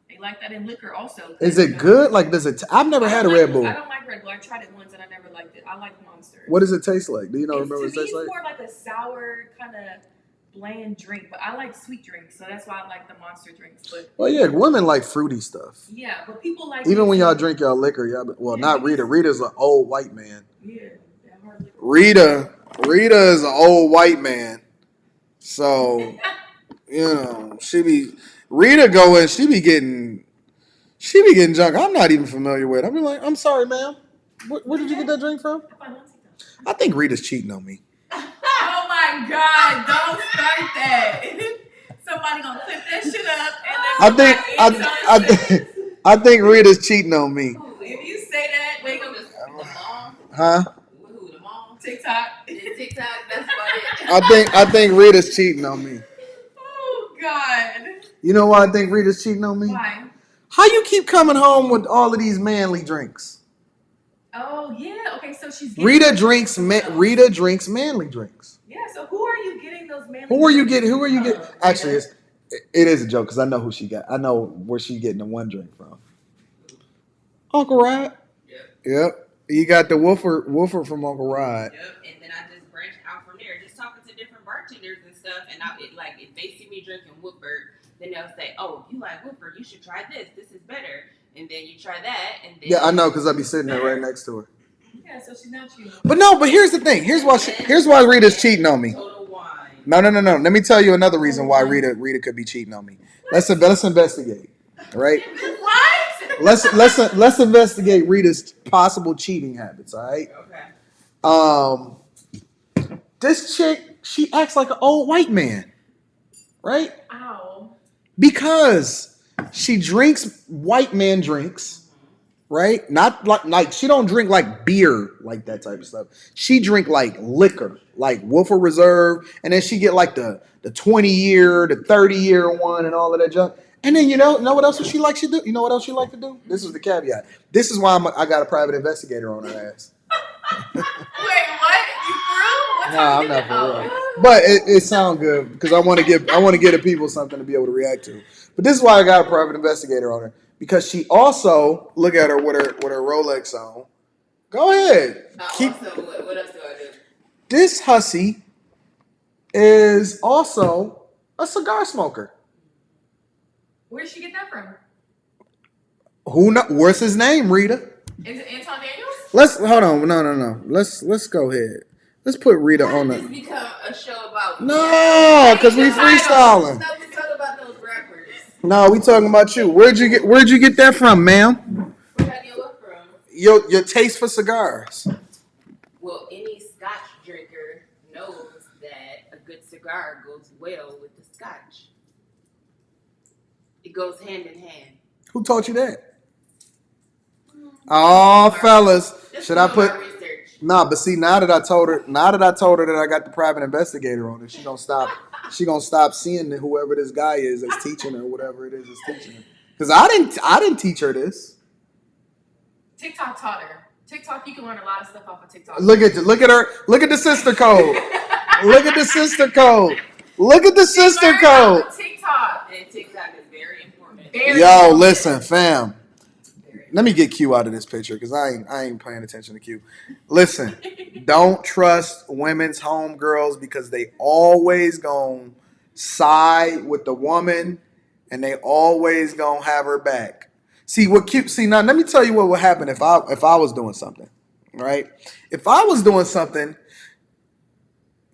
They like that in liquor also. Is it good? Like, I've never had a Red Bull. I don't like Red Bull. I tried it once and I never liked it. I like Monster. What does it taste like? Do you know? Remember what it tastes like? It's more like a sour kind of bland drink, but I like sweet drinks, so that's why I like the Monster drinks. But well, yeah, women like fruity stuff. Yeah, but people like even when y'all drink y'all liquor, not Rita. Rita's an old white man. Yeah, Rita is an old white man. So, Rita going, she be getting junk I'm not even familiar with. I be like, I'm sorry, ma'am. Where did you get that drink from? I think Rita's cheating on me. Oh my God, don't start that. Somebody gonna clip that shit up and then I think Rita's cheating on me. If you say that, wake up the mom. Huh? Who, the mom? TikTok, that's about it. I think Rita's cheating on me. Oh God. You know why I think Rita's cheating on me? Why? How you keep coming home with all of these manly drinks? Oh yeah. Okay, so she's Rita drinks manly drinks. Yeah. So who are you getting those manly? Who are you getting? Actually, it is a joke because I know who she got. I know where she getting the one drink from. Uncle Rod. Yep. Yep. You got the Woofer from Uncle Rod. Yep. And then I just branched out from there, just talking to different bartenders and stuff. And like if they see me drinking Woodford, then they'll say, "Oh, you like Woodford? You should try this. This is better." And then you try that, and then Yeah, I know, because I'll be sitting there right next to her. Yeah, so she's not cheating. But no, but here's the thing. Here's why Rita's cheating on me. total wine. No. Let me tell you another reason why Rita could be cheating on me. Let's investigate. All right? What? Let's investigate Rita's possible cheating habits, all right? Okay. This chick, she acts like an old white man. Right? Ow. Because she drinks white man drinks. Right? Not like she don't drink like beer, like that type of stuff. She drink like liquor, like Woodford Reserve, and then she get like the 20-year, the 30-year one, and all of that junk. And then you know what else she likes to do? You know what else she like to do? This is the caveat. This is why I got a private investigator on her ass. Wait, what? You through? What No, time I'm you not did for it? real. But it sounds good because I want to give the people something to be able to react to. But this is why I got a private investigator on her. Because she also, look at her with her Rolex on. Go ahead. Also, what else do I do? This hussy is also a cigar smoker. Where did she get that from? Who know? What's his name, Rita? Is it Anton Daniels? Let's hold on. No. Let's go ahead. Let's put Rita on This the. become a show about No, because we freestyling. No, we talk about those rappers. No, we talking about you. Where'd you get that from, ma'am? Where have you look from? Your taste for cigars. Well, any Scotch drinker knows that a good cigar goes well with the Scotch. It goes hand in hand. Who taught you that? Oh, fellas, should I put? Nah, but see, now that I told her that I got the private investigator on her, she gonna stop seeing whoever this guy is that's teaching her, whatever it is that's teaching her. Because I didn't teach her this. TikTok taught her. TikTok, you can learn a lot of stuff off of TikTok. Look at her. Look at the sister code. Look at the sister code. Look at the sister code. TikTok. And TikTok is very important. Yo, listen, fam. Let me get Q out of this picture because I ain't paying attention to Q. Listen, don't trust women's homegirls because they always gonna side with the woman and they always gonna have her back. See now let me tell you what would happen if I was doing something. Right? If I was doing something,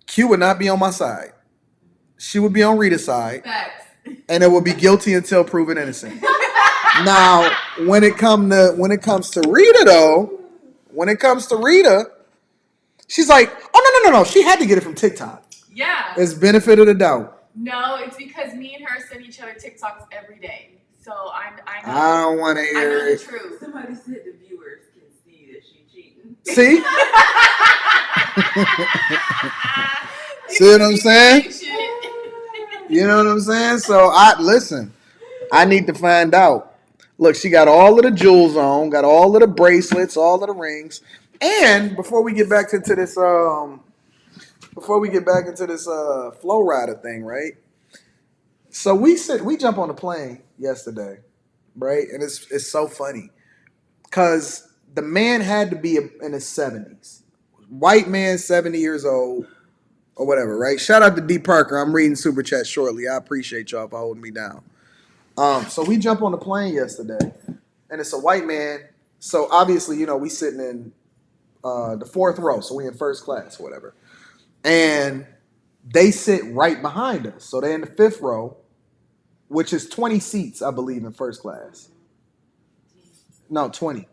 Q would not be on my side. She would be on Rita's side. Facts. And it would be guilty until proven innocent. Now, when it comes to Rita, she's like, oh no. She had to get it from TikTok. Yeah. It's benefit of the doubt. No, it's because me and her send each other TikToks every day. So I know. I don't want to I hear know the it. truth. Somebody said the viewers can see that she cheating. See? See what I'm saying? You know what I'm saying? So I need to find out. Look, she got all of the jewels on, got all of the bracelets, all of the rings. And before we get back into this Flo Rida thing, right? So we jump on the plane yesterday, right? And it's so funny. Cause the man had to be in his 70s. White man, 70 years old, or whatever, right? Shout out to D Parker. I'm reading Super Chat shortly. I appreciate y'all for holding me down. So we jump on the plane yesterday, and it's a white man. So obviously, we sitting in the fourth row, so we in first class, or whatever. And they sit right behind us. So they're in the fifth row, which is 20 seats, I believe, in first class. No, 20.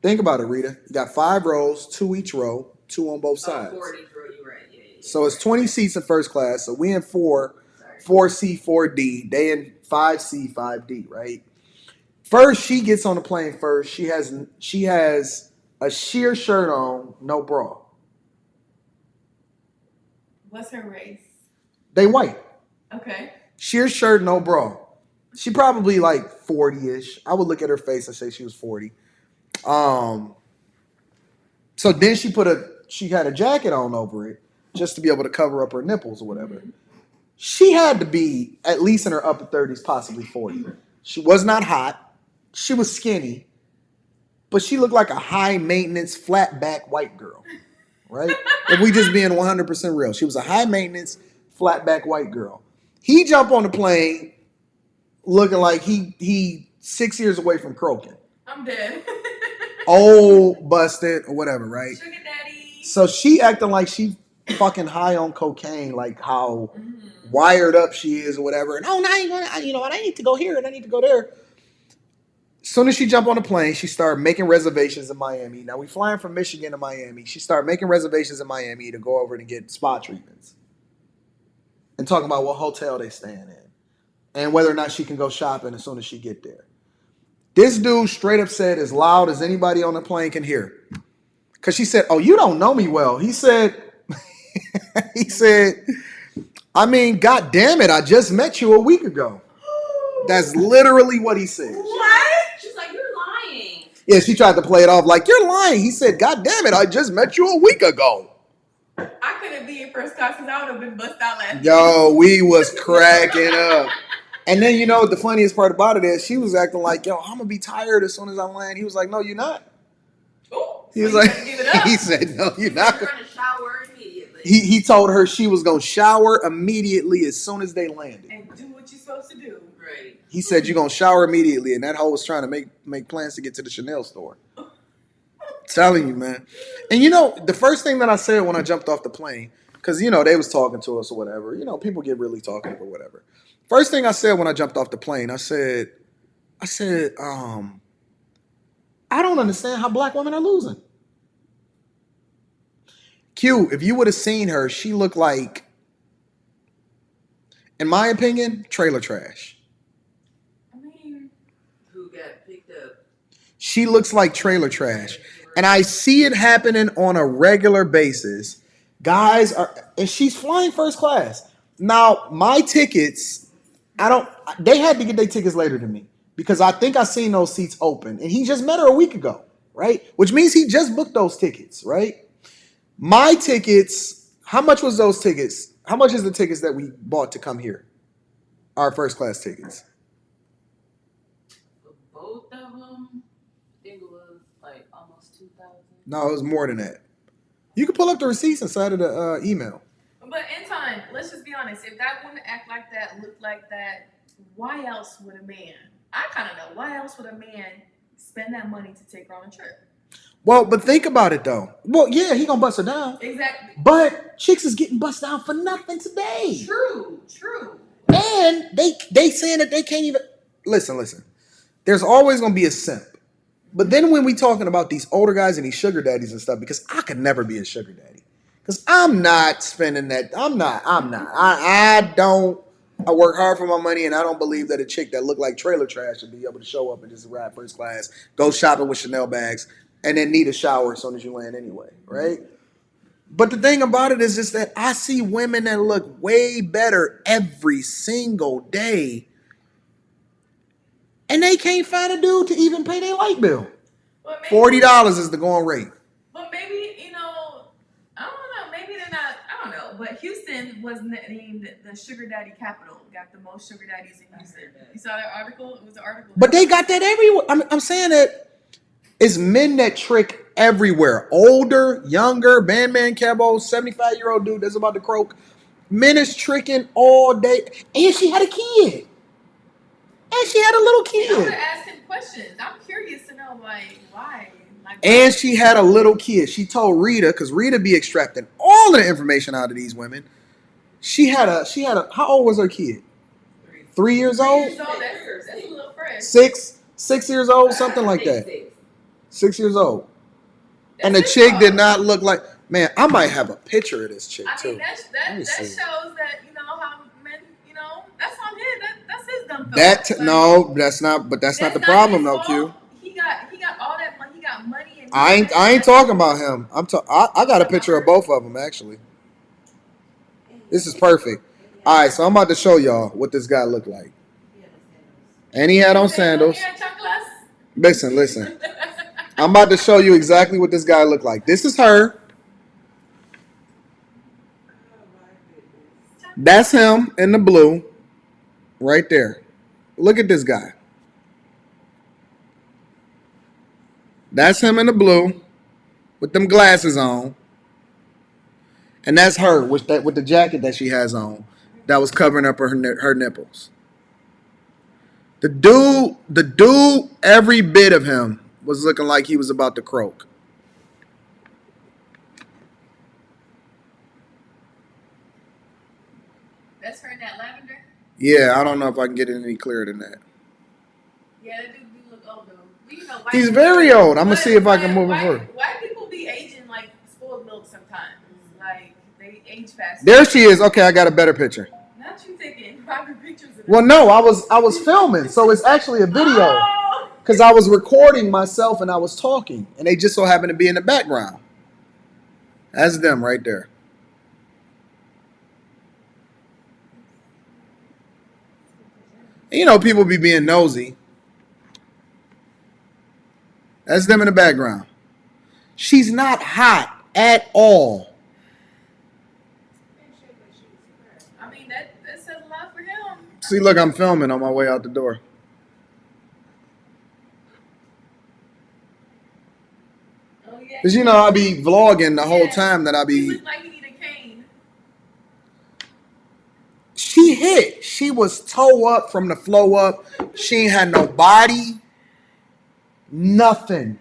Think about it, Rita. You got 5 rows, 2 each row, 2 on both sides. 4 each row, you're right. Yeah. So it's 20 seats in first class. So we in 4C, 4D. They in 5C, 5D, right? First, she gets on the plane first. She has a sheer shirt on, no bra. What's her race? They white. Okay. Sheer shirt, no bra. She probably like 40-ish. I would look at her face and say she was 40. So then she had a jacket on over it just to be able to cover up her nipples or whatever. She had to be at least in her upper 30s, possibly 40. She was not hot. she was skinny, but she looked like a high maintenance, flat back white girl, right? If we just being 100% real, she was a high maintenance, flat back white girl. He jumped on the plane looking like he 6 years away from croaking. I'm dead. Old, busted, or whatever, right? Sugar daddy. So she acting like she fucking high on cocaine, like how wired up she is or whatever. And now you know, I need to go here and I need to go there. As soon as she jumped on the plane, she started making reservations in Miami. Now we flying from Michigan to Miami. She started making reservations in Miami to go over and get spa treatments. And talking about what hotel they staying in. And whether or not she can go shopping as soon as she get there. This dude straight up said as loud as anybody on the plane can hear. Because she said, oh, you don't know me well. He said, I mean, God damn it, I just met you a week ago. That's literally what he said. What? She's like, you're lying. Yeah, she tried to play it off like, you're lying. He said, God damn it, I just met you a week ago. I couldn't be in first class because I would have been bust out laughing. Yo, we was cracking up. And then, you know, the funniest part about it is she was acting like, yo, I'm going to be tired as soon as I land. He was like, no, you're not. Ooh, He so was you like, gotta give it up. he said, no, you're not. You're going to shower immediately. He told her she was going to shower immediately as soon as they landed. And do what you're supposed to do. Right. He said, you're going to shower immediately. And that hoe was trying to make plans to get to the Chanel store. Telling you, man. And, you know, the first thing that I said when I jumped off the plane, because, you know, they was talking to us or whatever. You know, people get really talkative or whatever. First thing I said when I jumped off the plane, I said, I don't understand how black women are losing. Q, if you would have seen her, she looked like, in my opinion, trailer trash. I mean, Who got picked up? She looks like trailer trash. And I see it happening on a regular basis. Guys are, and she's flying first class. Now, my tickets, they had to get their tickets later than me because I think I seen those seats open. And he just met her a week ago, right? Which means he just booked those tickets, right? My tickets, how much was those tickets? How much is the tickets that we bought to come here? Our first class tickets. For both of them, I think it was like almost 2,000. No, it was more than that. You can pull up the receipts inside of the email. but in time, let's just be honest. If that woman act like that, look like that, why else would a man? I kind of know. Why else would a man spend that money to take her on a trip? Well, but think about it though. Well, yeah, he gonna bust her down. Exactly. But chicks is getting bust down for nothing today. True. And they saying that they can't even listen. There's always gonna be a simp. But then when we talking about these older guys and these sugar daddies and stuff, because I could never be a sugar daddy. Because I'm not spending that. I'm not. I work hard for my money, and I don't believe that a chick that look like trailer trash should be able to show up and just ride first class, go shopping with Chanel bags, and then need a shower as soon as you land anyway, right? But the thing about it is just that I see women that look way better every single day, and they can't find a dude to even pay their light bill. But maybe, $40 is the going rate. But maybe, I don't know. Maybe they're not. I don't know. But Houston was named the sugar daddy capital. Got the most sugar daddies in Houston. You saw that article? It was an article. But they got that everywhere. I'm saying that it's men that trick everywhere. Older, younger, Bandman Cabo, 75-year-old dude that's about to croak. Men is tricking all day. And she had a kid. And she had a little I kid. would ask him questions. I'm curious to know, like, why? And she had a little kid. She told Rita, because Rita be extracting all of the information out of these women. She had a, how old was her kid? 3 years old? 3 years old, that's a little fresh. 6 years old, something like that. 6 years old. And the chick did not look like, man, I might have a picture of this chick I too. mean, that shows that, how men, that's on him. That's his dumb That's not the problem though, Q. He got all that money. He got money. And I ain't talking about him. I got a picture of both of them actually. This is perfect. All right, so I'm about to show y'all what this guy looked like. And he had on sandals. Listen. I'm about to show you exactly what this guy looked like. This is her. That's him in the blue. Right there. Look at this guy. That's him in the blue with them glasses on. And that's her with the jacket that she has on that was covering up her nipples. The dude, every bit of him was looking like he was about to croak. That's her in that lavender? Yeah, I don't know if I can get it any clearer than that. Yeah, that dude do look old though. But, you know, white He's people- very old. I'm gonna see if I can but move it further. White people be aging like spoiled milk sometimes. Like, they age fast. There she is. Okay, I got a better picture. Not you taking private pictures of Well, no, I was filming, so it's actually a video. Oh! Because I was recording myself and I was talking, and they just so happened to be in the background. That's them right there. And, you know, people be being nosy. That's them in the background. She's not hot at all. I mean, that says a lot for him. See, look, I'm filming on my way out the door. Oh, yeah. Because, you know, I be vlogging the whole Yeah. time that I He be... looked like he need a cane. She hit. She was toe up from the flow up. She ain't had no body. Nothing.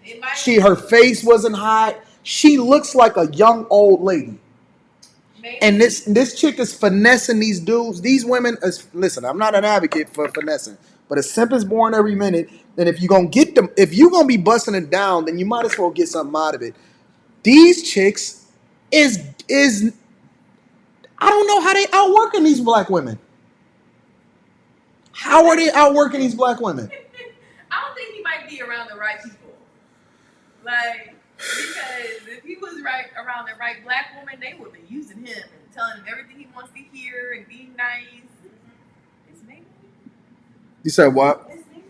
Her face wasn't hot. She looks like a young old lady. Maybe. And this chick is finessing these dudes. These women is, listen, I'm not an advocate for finessing, but a simp is born every minute. And if you're gonna get them, if you're gonna be busting it down, then you might as well get something out of it. These chicks is I don't know how they outworking these black women. How are they outworking these black women? I don't think he might be around the right people. Like, because if he was right around the right black woman, they would be using him and telling him everything he wants to hear and being nice. It's maybe. You said what? It's maybe.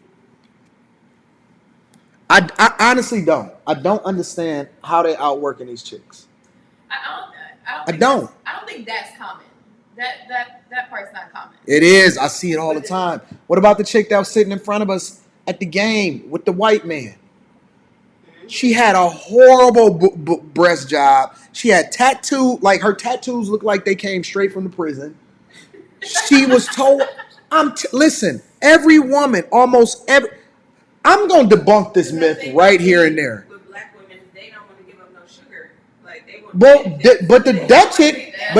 I honestly don't. I don't understand how they outworking these chicks. I I don't. think that's common. That part's not common. It is. I see it all the time. What about the chick that was sitting in front of us at the game with the white man? She had a horrible breast job. She had like her tattoos looked like they came straight from the prison. She was told, listen, every woman, almost every, I'm going to debunk this myth right here and there. With black women, they don't want to give up no sugar. Like, they want But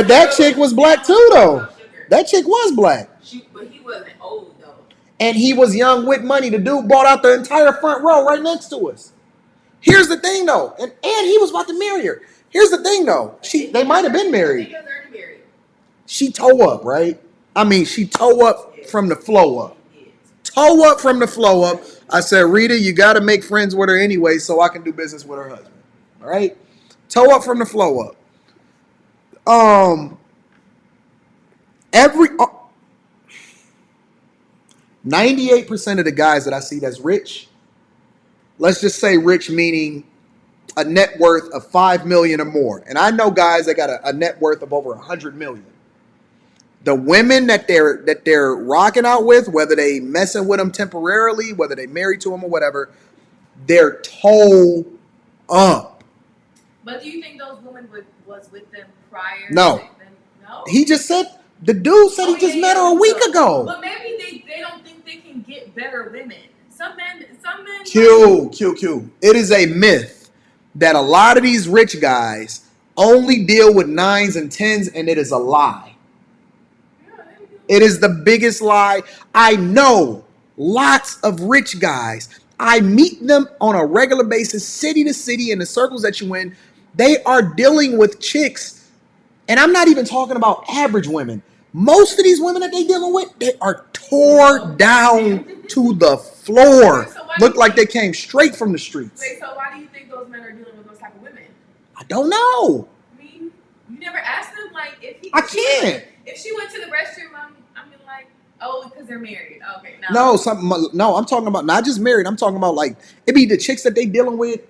that chick was black too, though. That chick was black. But he wasn't old, though. And he was young with money. The dude bought out the entire front row right next to us. Here's the thing, though. And he was about to marry her. Here's the thing, though. They might have been married. She toe up, right? I mean, she toe up from the flow up. Toe up from the flow up. I said, Rita, you got to make friends with her anyway so I can do business with her husband. All right? Toe up from the flow up. 98% of the guys that I see that's rich, let's just say rich meaning a net worth of $5 million or more. And I know guys that got a net worth of over $100 million. The women that they're rocking out with, whether they messing with them temporarily, whether they married to them or whatever, they're toe up. But do you think those women was with them prior? No. No. He just said, the dude said he just met her a week ago. But maybe they don't think they can get better women. Some men. Q. It is a myth that a lot of these rich guys only deal with 9s and 10s, and it is a lie. It is the biggest lie. I know lots of rich guys. I meet them on a regular basis, city to city, in the circles that you in. They are dealing with chicks. And I'm not even talking about average women. Most of these women that they dealing with, they are tore down to the floor. Look like they came straight from the streets. Wait, so why do you think those men are dealing with those type of women? I don't know. I mean, you never asked them, like, I can't. If she went to the restroom, I'm like, oh, because they're married. Okay, No, I'm talking about not just married. I'm talking about like it be the chicks that they dealing with,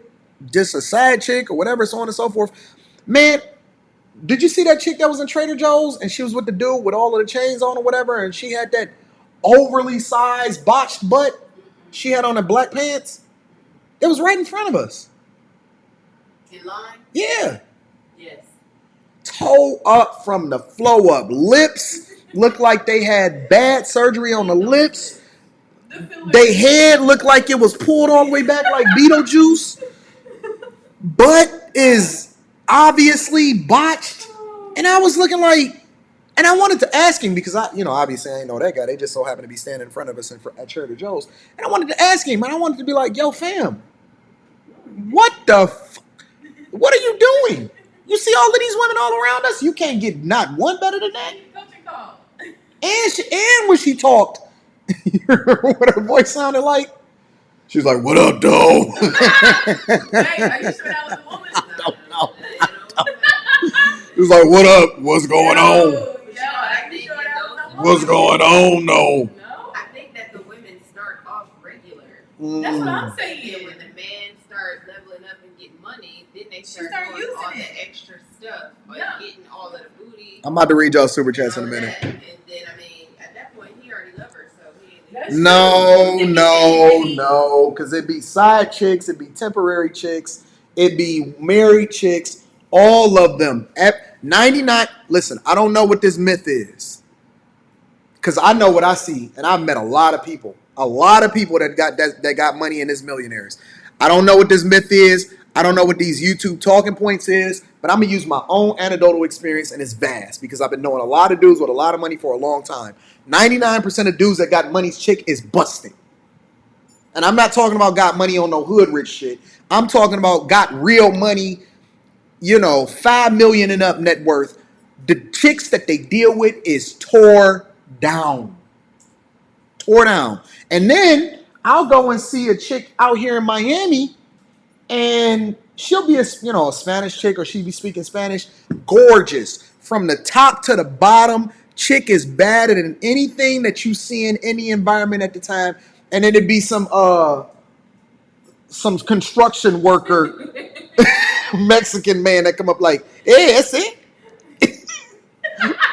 just a side chick or whatever, so on and so forth. Man, did you see that chick that was in Trader Joe's and she was with the dude with all of the chains on or whatever, and she had that overly sized botched butt? She had on the black pants. It was right in front of us. In line? Yeah. Yes. Toe up from the flow up. Lips looked like they had bad surgery on the lips. They head looked like it was pulled all the way back like Beetlejuice. Butt is obviously botched. And I was looking like, and I wanted to ask him because obviously I ain't know that guy. They just so happened to be standing in front of us at Trader Joe's. And I wanted to ask him, and I wanted to be like, yo, fam, what are you doing? You see all of these women all around us? You can't get not one better than that. And when she talked, you remember what her voice sounded like? She's like, what up, doe? Wait, are you sure that was a woman? I don't know. It was like, what up? What's going on? What's going on, though? I think that the women start off regular. That's what I'm saying. And when the men start leveling up and getting money, then they start doing using all it. the extra stuff, like getting all of the booty. I'm about to read y'all super chats in a minute. And then, at that point, he already loved her, so he ain't. No, because it'd be side chicks, it'd be temporary chicks, it'd be married chicks, all of them. At 99, listen, I don't know what this myth is. Because I know what I see, and I've met a lot of people that got money and is millionaires. I don't know what this myth is. I don't know what these YouTube talking points is, but I'm going to use my own anecdotal experience, and it's vast because I've been knowing a lot of dudes with a lot of money for a long time. 99% of dudes that got money's chick is busting. And I'm not talking about got money on no hood rich shit. I'm talking about got real money, $5 million and up net worth. The chicks that they deal with is tore down. And then I'll go and see a chick out here in Miami, and she'll be a Spanish chick, or she'll be speaking Spanish. Gorgeous. From the top to the bottom, chick is badder than anything that you see in any environment at the time. And then it'd be some construction worker Mexican man that come up like, hey, that's it.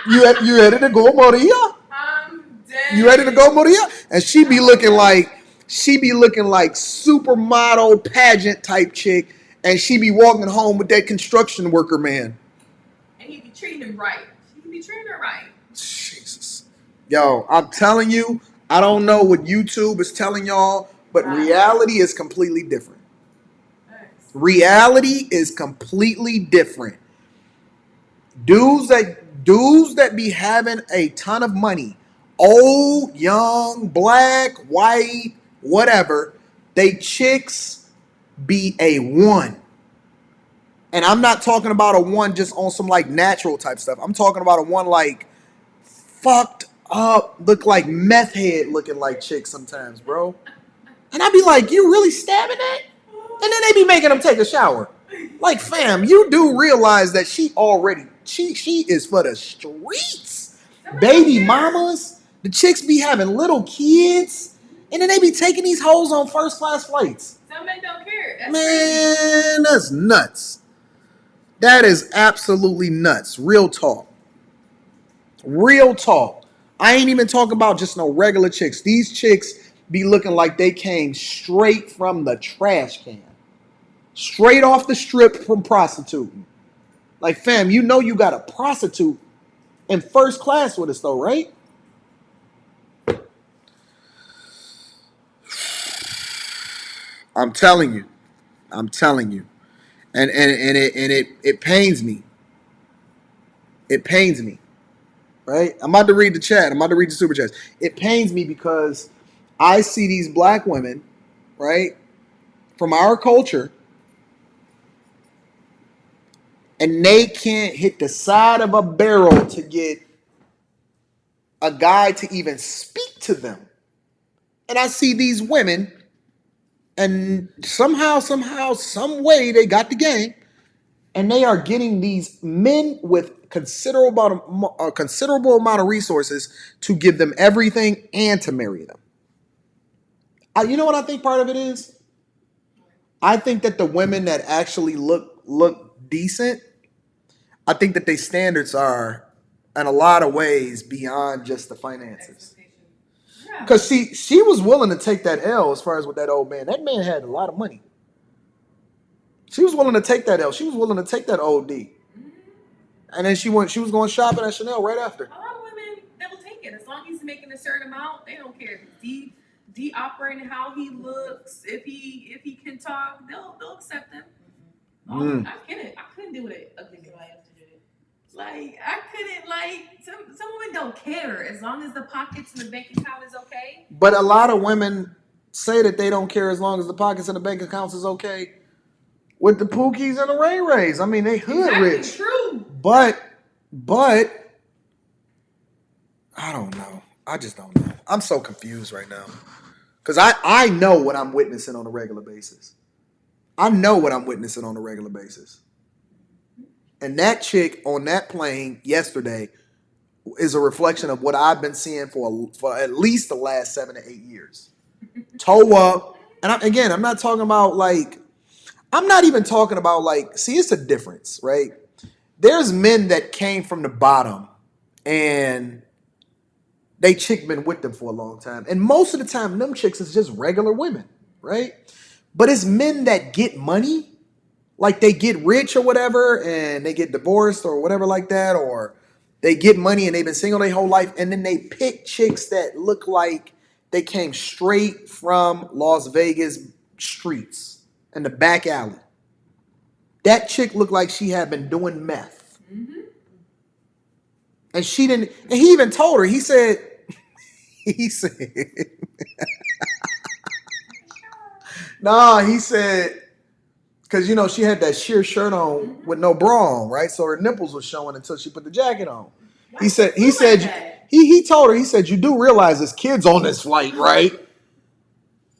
You ready to go, Maria? You ready to go, Maria? And she be looking like supermodel pageant type chick, and she be walking home with that construction worker man. And he be treating him right. He be treating her right. Jesus. Yo, I'm telling you, I don't know what YouTube is telling y'all, but reality is completely different. Nice. Reality is completely different. Dudes that be having a ton of money, old, young, black, white, whatever, they chicks be a one. And I'm not talking about a one just on some like natural type stuff. I'm talking about a one like fucked up, look like meth head looking like chicks sometimes, bro. And I be like, you really stabbing that? And then they be making them take a shower. Like, fam, you do realize that she is for the streets. Baby mamas, the chicks be having little kids, and then they be taking these hoes on first class flights. Some men don't care. That's Man, that's nuts. That is absolutely nuts. Real talk. Real talk. I ain't even talking about just no regular chicks. These chicks be looking like they came straight from the trash can. Straight off the strip from prostituting. Like, fam, you know you got a prostitute in first class with us though, right? I'm telling you. And it pains me. It pains me. Right? I'm about to read the chat. I'm about to read the super chats. It pains me because I see these black women, right, from our culture, and they can't hit the side of a barrel to get a guy to even speak to them. And I see these women, and somehow, some way, they got the game, and they are getting these men with considerable amount of resources to give them everything and to marry them. You know what I think part of it is? I think that the women that actually look decent, I think that their standards are, in a lot of ways, beyond just the finances. Because she was willing to take that L as far as with that old man. That man had a lot of money. She was willing to take that L. She was willing to take that OD. And then she was going shopping at Chanel right after. A lot of women, they'll take it. As long as he's making a certain amount, they don't care. If he's operating how he looks, if he can talk, they'll accept him. Oh, I couldn't do it. Ugly guy. Like, I couldn't, like, some women don't care as long as the pockets and the bank account is okay. But a lot of women say that they don't care as long as the pockets and the bank accounts is okay with the Pookies and the Ray Rays. I mean, they hood rich. True. But I don't know. I just don't know. I'm so confused right now. Because I know what I'm witnessing on a regular basis. And that chick on that plane yesterday is a reflection of what I've been seeing for at least the last 7 to 8 years. Toe up. And I'm not talking about like, I'm not even talking about like, see, it's a difference, right? There's men that came from the bottom and they chick been with them for a long time. And most of the time, them chicks is just regular women, right? But it's men that get money. Like they get rich or whatever and they get divorced or whatever like that, or they get money and they've been single their whole life and then they pick chicks that look like they came straight from Las Vegas streets and the back alley. That chick looked like she had been doing meth. Mm-hmm. And she didn't, and he even told her, he said, because, you know, she had that sheer shirt on with no bra on, right? So her nipples were showing until she put the jacket on. He told her, he said, you do realize there's kids on this flight, right?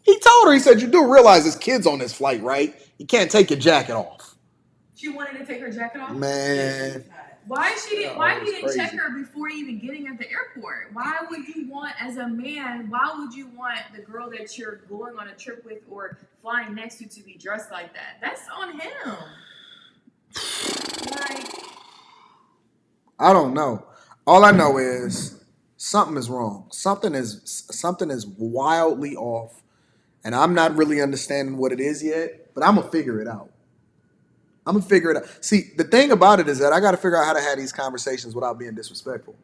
He told her, he said, you do realize there's kids on this flight, right? You can't take your jacket off. She wanted to take her jacket off? Man. Why he didn't check her before even getting at the airport? Why would you want, as a man, why would you want the girl that you're going on a trip with or flying next to be dressed like that? That's on him. Like, I don't know. All I know is something is wrong. Something is wildly off, and I'm not really understanding what it is yet, but I'm gonna figure it out. See, the thing about it is that I got to figure out how to have these conversations without being disrespectful.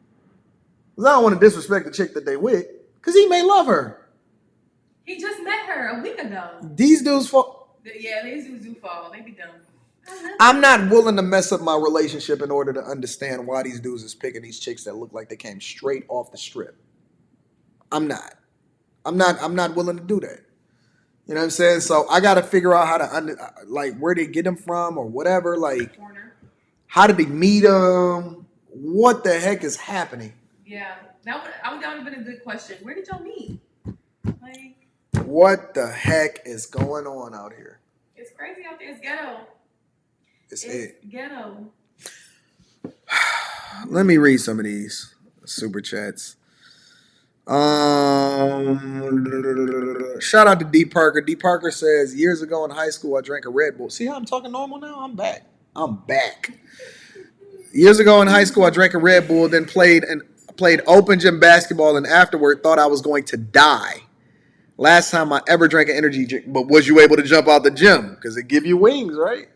Because I don't want to disrespect the chick that they with, because he may love her. He just met her a week ago. These dudes fall. Yeah, these dudes do fall. They be dumb. I'm not willing to mess up my relationship in order to understand why these dudes is picking these chicks that look like they came straight off the strip. I'm not willing to do that. You know what I'm saying? So I got to figure out how to where they get them from or whatever. Like, how did they meet them? What the heck is happening? Yeah, that would have been a good question. Where did y'all meet? Like, what the heck is going on out here? It's crazy out there. It's ghetto. It's ghetto. Let me read some of these super chats. Shout out to D Parker. D Parker says, years ago in high school I drank a Red Bull. See how I'm talking normal now? I'm back. Years ago in high school I drank a Red Bull, then played open gym basketball, and afterward thought I was going to die. Last time I ever drank an energy drink. But was you able to jump out the gym? Because it give you wings, right?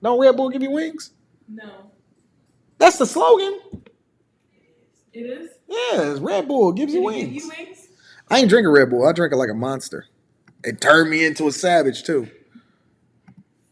Don't Red Bull give you wings? No. That's the slogan. It is? Yeah, Red Bull gives you wings. Give you wings? I ain't drinking Red Bull. I drink it like a monster. It turned me into a savage too.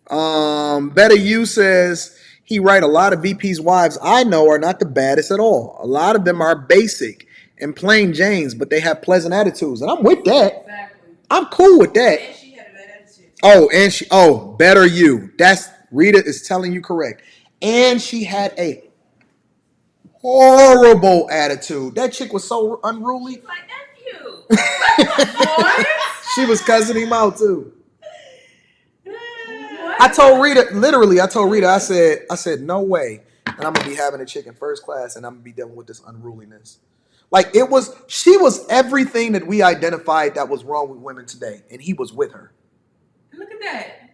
Better You says he right. A lot of VP's wives I know are not the baddest at all. A lot of them are basic and plain Janes, but they have pleasant attitudes, and I'm with that. Exactly. I'm cool with that. And she had a bad attitude. Better You. That's Rita is telling you correct. And she had a horrible attitude. That chick was so unruly. She's like, nephew. She was cussing him out too. What? I told Rita, I said, no way. And I'm gonna be having a chick in first class and I'm gonna be dealing with this unruliness. Like she was everything that we identified that was wrong with women today, and he was with her. Look at that.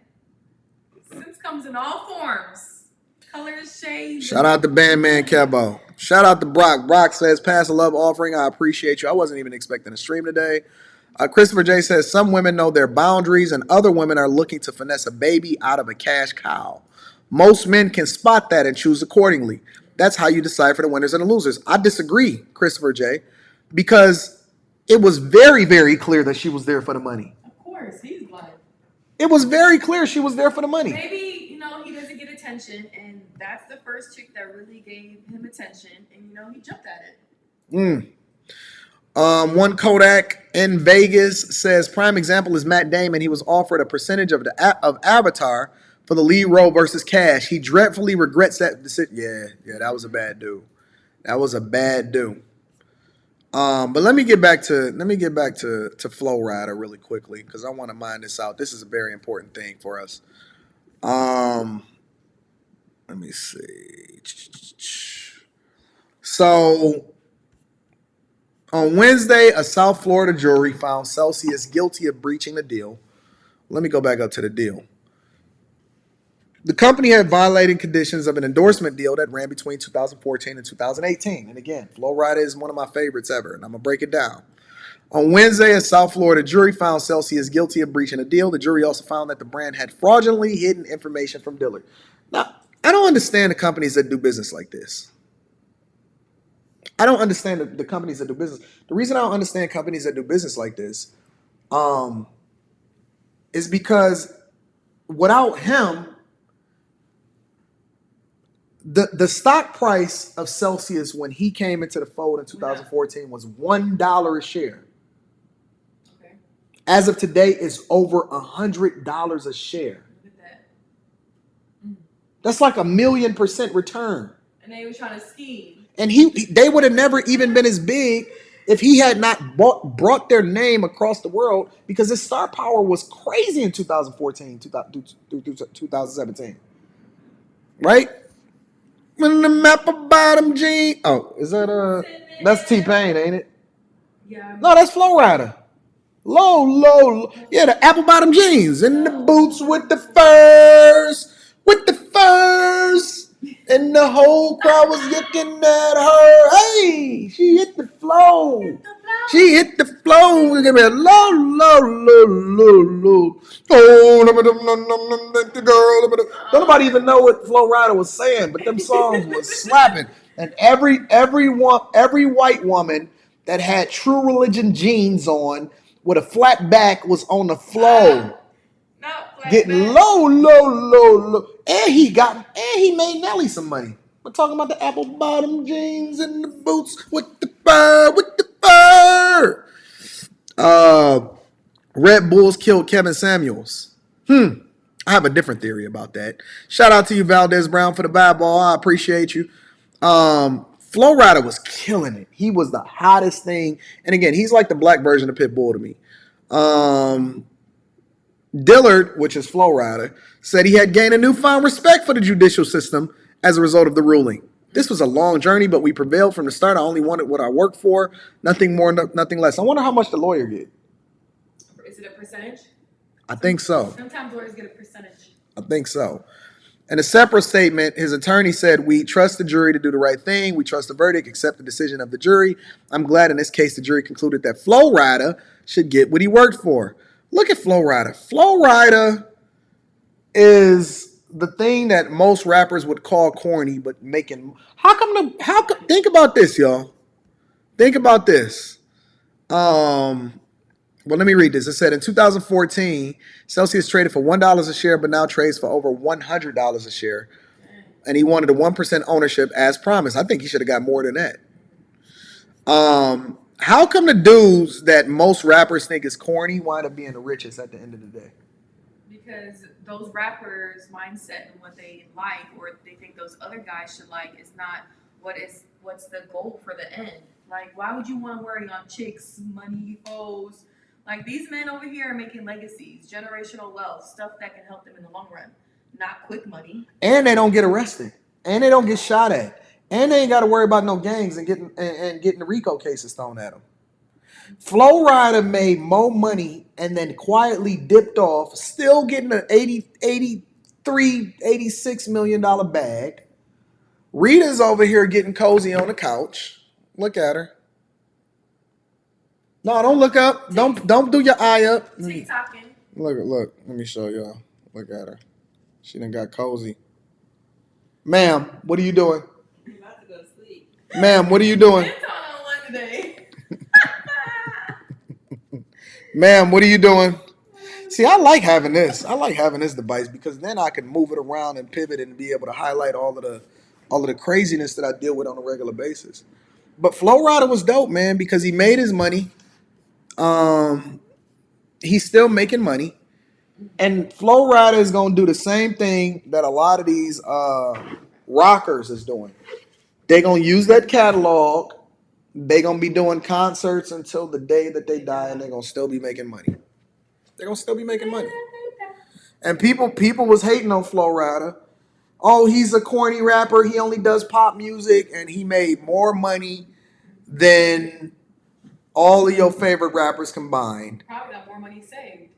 Sense comes in all forms. Colors, shades. Shout out to Bandman Kebo. Shout out to Brock. Brock says, pass a love offering. I appreciate you. I wasn't even expecting a stream today. Christopher J says some women know their boundaries and other women are looking to finesse a baby out of a cash cow. Most men can spot that and choose accordingly. That's how you decipher the winners and the losers. I disagree, Christopher J, because it was very, very clear that she was there for the money. Of course, he's like. It was very clear she was there for the money. Maybe, he doesn't get attention, and that's the first chick that really gave him attention, and, he jumped at it. One Kodak in Vegas says prime example is Matt Damon. He was offered a percentage of Avatar for the lead role versus cash. He dreadfully regrets that decision. Yeah, that was a bad dude. But let me get back to Flo Rida really quickly because I want to mine this out. This is a very important thing for us. Let me see. So on Wednesday, a South Florida jury found Celsius guilty of breaching the deal. Let me go back up to the deal. The company had violated conditions of an endorsement deal that ran between 2014 and 2018. And again, Flo Rida is one of my favorites ever, and I'm going to break it down. On Wednesday, a South Florida jury found Celsius guilty of breaching a deal. The jury also found that the brand had fraudulently hidden information from Dillard. Now, I don't understand the companies that do business like this. I don't understand the companies that do business. The reason I don't understand companies that do business like this is because without him, the stock price of Celsius when he came into the fold in 2014 was $1 a share. Okay. As of today, it's over $100 a share. Look at that. That's like 1,000,000% return. And they were trying to scheme. And they would have never even been as big if he had not brought their name across the world because his star power was crazy in 2014 through 2017. Right? When the apple bottom jeans. Oh, is that that's T-Pain, ain't it? Yeah. No, that's Flo Rida. Low. Yeah, the apple bottom jeans and the boots with the furs. And the whole crowd was looking at her. Hey, she hit the flow. Look at me. Low. Oh, the girl. Don't nobody even know what Flo Rida was saying, but them songs was slapping. And every white woman that had True Religion jeans on with a flat back was on the flow. Getting low. And he made Nelly some money. We're talking about the apple bottom jeans and the boots with the fur. Red Bulls killed Kevin Samuels. I have a different theory about that. Shout out to you, Valdez Brown, for the bad ball. I appreciate you. Flo Rida was killing it. He was the hottest thing. And again, he's like the black version of Pitbull to me. Dillard, which is Flo Rida, said he had gained a newfound respect for the judicial system as a result of the ruling. This was a long journey, but we prevailed from the start. I only wanted what I worked for, nothing more, nothing less. I wonder how much the lawyer get. Is it a percentage? I think so. Sometimes lawyers get a percentage. I think so. In a separate statement, his attorney said, "We trust the jury to do the right thing. We trust the verdict, accept the decision of the jury. I'm glad in this case the jury concluded that Flo Rida should get what he worked for." Look at Flo Rida. Flo Rida is the thing that most rappers would call corny, but making. Think about this, y'all. Think about this. Well, let me read this. It said in 2014, Celsius traded for $1 a share, but now trades for over $100 a share. And he wanted a 1% ownership as promised. I think he should have got more than that. How come the dudes that most rappers think is corny wind up being the richest at the end of the day? Because those rappers' mindset and what they like or they think those other guys should like is not what's the goal for the end. Like, why would you want to worry on chicks, money, hoes? Like, these men over here are making legacies, generational wealth, stuff that can help them in the long run, not quick money. And they don't get arrested. And they don't get shot at. And they ain't got to worry about no gangs and getting the RICO cases thrown at them. Flo Rida made more money and then quietly dipped off, still getting an $86 million bag. Rita's over here getting cozy on the couch. Look at her. No, don't look up. Don't do your eye up. TikToking. Look. Let me show y'all. Look at her. She done got cozy. Ma'am, what are you doing? I'm about to go to sleep. Ma'am, what are you doing? Anton on one today. Ma'am, what are you doing? See, I like having this. I like having this device because then I can move it around and pivot and be able to highlight all of the craziness that I deal with on a regular basis. But Flo Rida was dope, man, because he made his money. He's still making money. And Flo Rida is gonna do the same thing that a lot of these rockers is doing. They're gonna use that catalog. They're gonna be doing concerts until the day that they die, and they're gonna still be making money. They're gonna still be making money. And people was hating on Flo Rida. Oh, he's a corny rapper. He only does pop music, and he made more money than all of your favorite rappers combined. Probably got more money saved.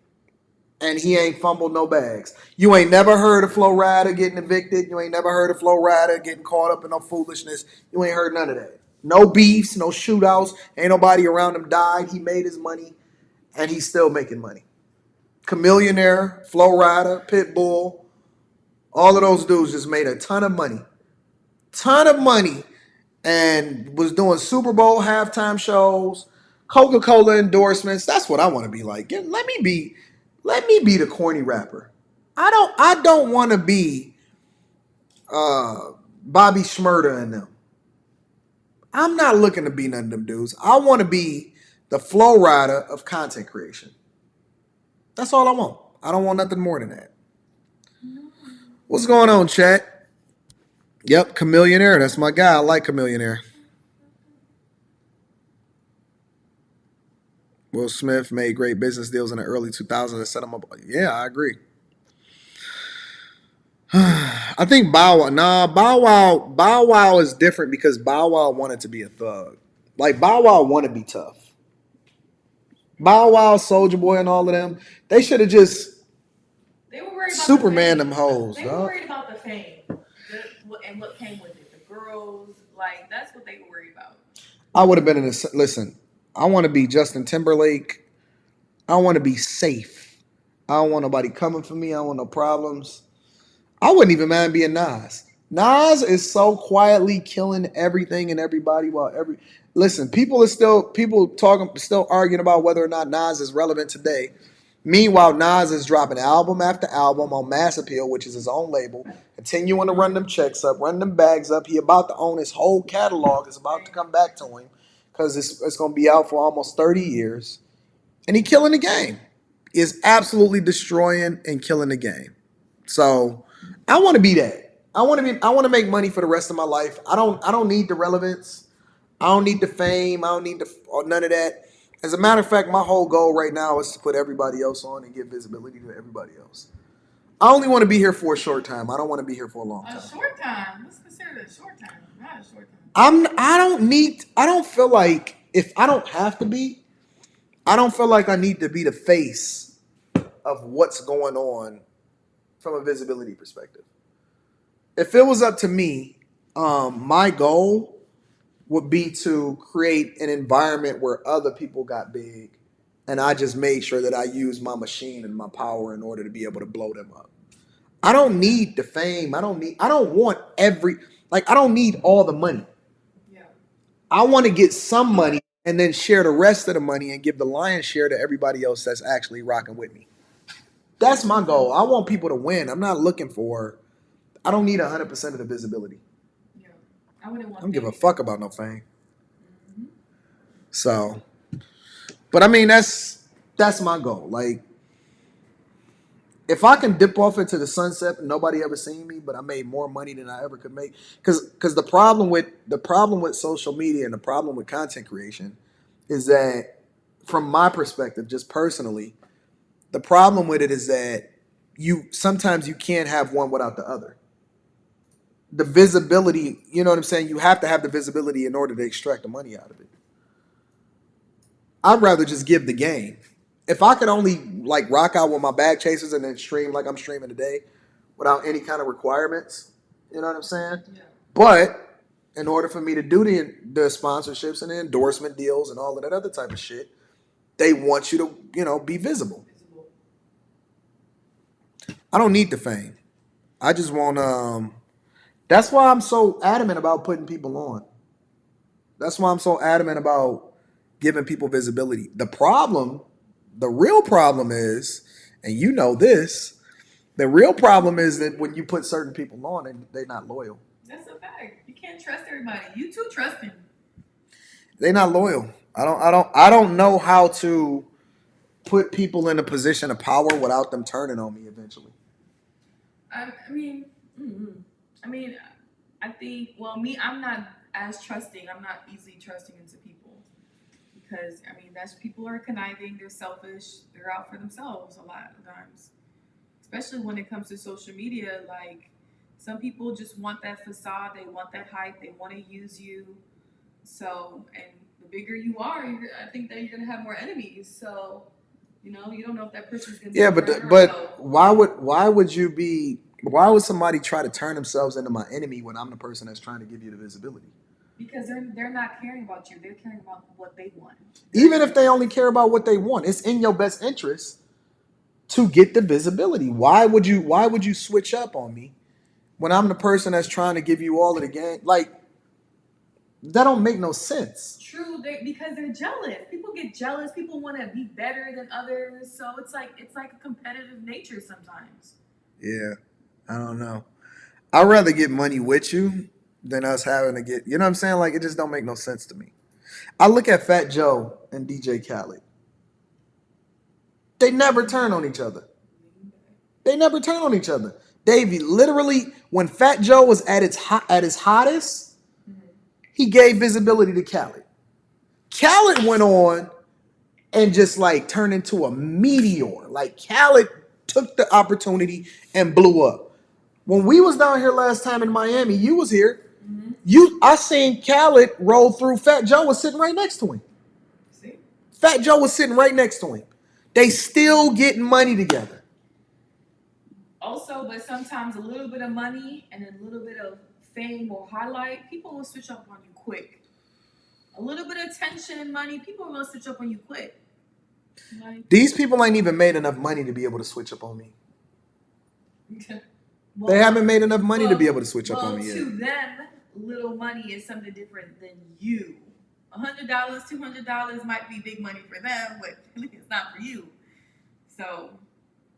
And he ain't fumbled no bags. You ain't never heard of Flo Rida getting evicted. You ain't never heard of Flo Rida getting caught up in no foolishness. You ain't heard none of that. No beefs, no shootouts. Ain't nobody around him died. He made his money, and he's still making money. Chameleonaire, Flo Rida, Pitbull, all of those dudes just made a ton of money. Ton of money. And was doing Super Bowl halftime shows, Coca-Cola endorsements. That's what I want to be like. Let me be the corny rapper. I don't want to be Bobby Shmurda and them. I'm not looking to be none of them dudes. I want to be the Flo Rida of content creation. That's all I want. I don't want nothing more than that. What's going on, chat? Yep, Chameleonaire. That's my guy. I like Chameleonaire. Will Smith made great business deals in the early 2000s and set him up. Yeah, I agree. I think Bow Wow. Nah, Bow Wow is different because Bow Wow wanted to be a thug. Like Bow Wow want to be tough. Bow Wow, Soulja Boy, and all of them, they should have just They were worried about Superman the them hoes. They were worried about the fame and what came with it. The girls, like that's what they were worried about. I would have been in a listen. I want to be Justin Timberlake. I want to be safe. I don't want nobody coming for me. I don't want no problems. I wouldn't even mind being Nas. Nas is so quietly killing everything and everybody listen, people still arguing about whether or not Nas is relevant today. Meanwhile, Nas is dropping album after album on Mass Appeal, which is his own label, continuing to run them checks up, run them bags up. He about to own his whole catalog. It's about to come back to him because it's going to be out for almost 30 years. And he killing the game. Is absolutely destroying and killing the game. So I want to be that. I want to make money for the rest of my life. I don't need the relevance. I don't need the fame. I don't need none of that. As a matter of fact, my whole goal right now is to put everybody else on and give visibility to everybody else. I only want to be here for a short time. I don't want to be here for a long time. A short time? What's considered a short time? Not a short time. I don't feel like if I don't have to be, I don't feel like I need to be the face of what's going on from a visibility perspective. If it was up to me, my goal would be to create an environment where other people got big, and I just made sure that I used my machine and my power in order to be able to blow them up. I don't need the fame. I don't need all the money. Yeah. I want to get some money and then share the rest of the money and give the lion's share to everybody else that's actually rocking with me. That's my goal. I want people to win. I don't need 100% of the visibility. Yeah. I don't give a fuck about no fame. Mm-hmm. So, but I mean, that's my goal. Like, if I can dip off into the sunset and nobody ever seen me, but I made more money than I ever could make, because the problem with social media and the problem with content creation is that, from my perspective, just personally, the problem with it is that sometimes you can't have one without the other. The visibility, you know what I'm saying? You have to have the visibility in order to extract the money out of it. I'd rather just give the game. If I could only like rock out with my bag chasers and then stream like I'm streaming today without any kind of requirements, you know what I'm saying? Yeah. But in order for me to do the sponsorships and the endorsement deals and all of that other type of shit, they want you to, be visible. I don't need the fame. I just want that's why I'm so adamant about putting people on. That's why I'm so adamant about giving people visibility. The real problem is, and you know this, the real problem is that when you put certain people on, they're not loyal. That's a fact. You can't trust everybody. You too trusting. They're not loyal. I don't know how to put people in a position of power without them turning on me eventually. I mean, I mean, I think. Well, me, I'm not as trusting. I'm not easily trusting into people because that's people are conniving. They're selfish. They're out for themselves a lot of times, especially when it comes to social media. Like some people just want that facade. They want that hype. They want to use you. So, and the bigger you are, I think that you're gonna have more enemies. So, you don't know if that person's gonna. Yeah, but why would somebody try to turn themselves into my enemy when I'm the person that's trying to give you the visibility? Because they're not caring about you. They're caring about what they want. Even if they only care about what they want, it's in your best interest to get the visibility. Why would you switch up on me when I'm the person that's trying to give you all of the game? Like, that don't make no sense. True, because they're jealous. People get jealous. People want to be better than others. So it's like a competitive nature sometimes. Yeah, I don't know. I'd rather get money with you than us having to get. You know what I'm saying? Like, it just don't make no sense to me. I look at Fat Joe and DJ Khaled. They never turn on each other. Davey, literally, when Fat Joe was at his hottest, he gave visibility to Khaled. Khaled went on and just like turned into a meteor. Like, Khaled took the opportunity and blew up. When we was down here last time in Miami, you was here. I seen Khaled roll through. Fat Joe was sitting right next to him. See? Fat Joe was sitting right next to him. They still getting money together. Also, but sometimes a little bit of money and a little bit of fame or highlight, people will switch up on you quick. A little bit of attention and money, people will switch up on you quick. Like, these people ain't even made enough money to be able to switch up on me. Well, they haven't made enough money to be able to switch up on me yet. To them, little money is something different than you. $100, $200 might be big money for them, but it's not for you. So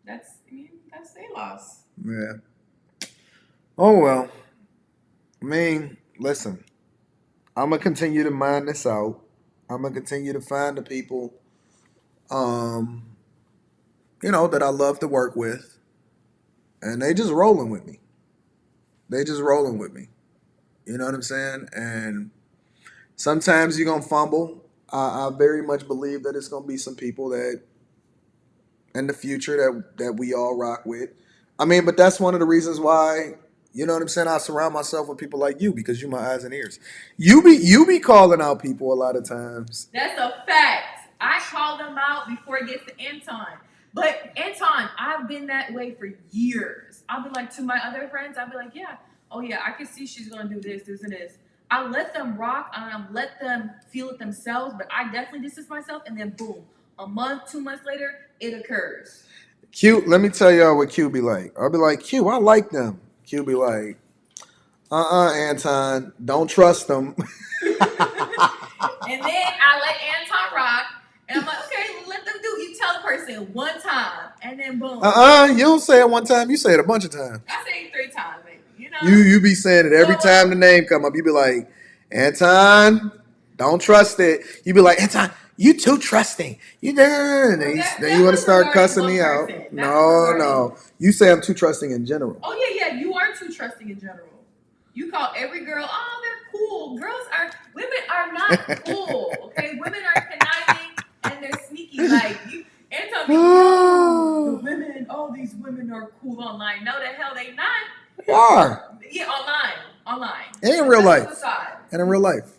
that's their loss. Yeah. Oh well. I mean, listen. I'm gonna continue to mine this out. I'm gonna continue to find the people, that I love to work with, and they just rolling with me. You know what I'm saying? And sometimes you're gonna fumble. I very much believe that it's gonna be some people that in the future that we all rock with. I mean, but that's one of the reasons why, you know what I'm saying, I surround myself with people like you, because you're my eyes and ears. You be calling out people a lot of times. That's a fact. I call them out before it gets to Anton. But Anton, I've been that way for years. I'll be like, to my other friends, I'll be like, yeah, oh yeah, I can see she's gonna do this, this, and this. I let them rock and I let them feel it themselves, but I definitely distance myself, and then boom, a month, 2 months later, it occurs. Q, let me tell y'all what Q be like. I'll be like, Q, I like them. Q be like, Anton, don't trust them. And then I let Anton rock, and I'm like, okay, let them do. You tell the person one time, and then boom. You don't say it one time. You say it a bunch of times. I say it 3 times, maybe. You be saying it every time the name come up. You be like, Anton, don't trust it. You be like, Anton, you too trusting. Then you want to start cussing me out. No. You say I'm too trusting in general. Oh yeah, you are too trusting in general. You call every girl, oh, they're cool. Women are not cool. Okay, women are conniving and they're sneaky. Like Anton, the women. Oh, these women are cool online. No, the hell they not. They are. Yeah, online. And in real life.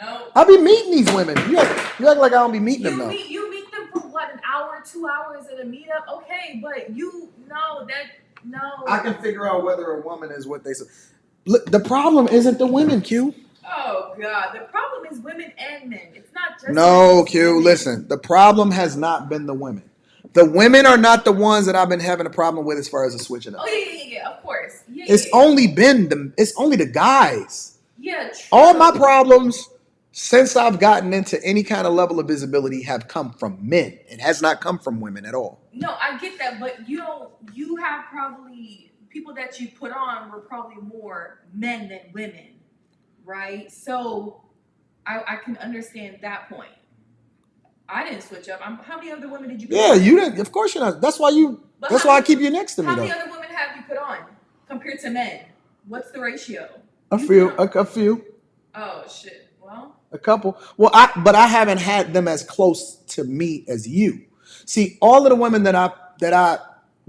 No. I be meeting these women. You act like I don't be meeting them though. You meet them for what, an hour, 2 hours at a meetup? Okay, but no. I can figure out whether a woman is what they say. Look, the problem isn't the women, Q. Oh God, the problem is women and men. It's not not just No, Q, women. listen. The problem has not been the women. The women are not the ones that I've been having a problem with as far as the switching up. Oh yeah, of course. Yeah, It's only the guys. Yeah, true. All my problems since I've gotten into any kind of level of visibility have come from men. It has not come from women at all. No, I get that, but you have probably people that you put on were probably more men than women, right? So I can understand that point. I didn't switch up. How many other women did you put on? Yeah, you didn't. Of course you're not. That's why I keep you next to me. How though. many other women have you put on compared to men? What's the ratio? A few. Oh shit. Well, a couple. Well, but I haven't had them as close to me as you. See, all of the women that I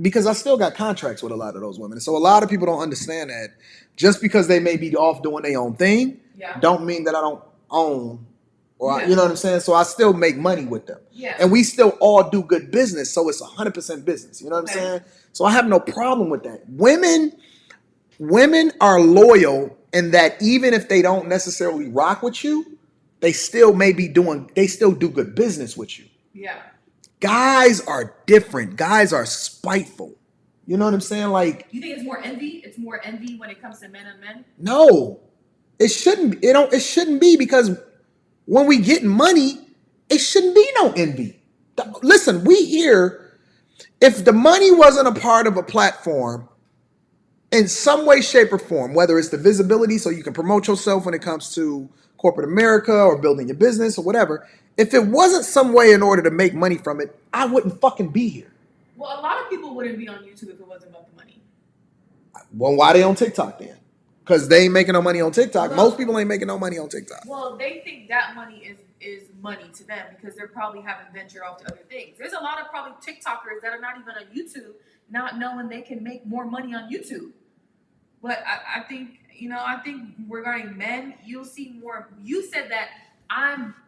because I still got contracts with a lot of those women. So a lot of people don't understand that just because they may be off doing their own thing, don't mean that I don't own or you know what I'm saying? So I still make money with them. Yeah. And we still all do good business. So it's 100% business. You know what I'm saying? So I have no problem with that. Women are loyal in that even if they don't necessarily rock with you, they still do good business with you. Yeah. Guys are different. Guys are spiteful. You know what I'm saying? Like, you think it's more envy? It's more envy when it comes to men and men? No. It shouldn't be. It shouldn't be, because when we get money, it shouldn't be no envy. Listen, we hear, if the money wasn't a part of a platform in some way, shape, or form, whether it's the visibility so you can promote yourself when it comes to corporate America or building your business or whatever, if it wasn't some way in order to make money from it, I wouldn't fucking be here. Well, a lot of people wouldn't be on YouTube if it wasn't about the money. Well, why they on TikTok then? Because they ain't making no money on TikTok. Most people ain't making no money on TikTok. Well, they think that money is money to them because they're probably having ventured off to other things. There's a lot of probably TikTokers that are not even on YouTube, not knowing they can make more money on YouTube. But I think regarding men, you'll see more. You said that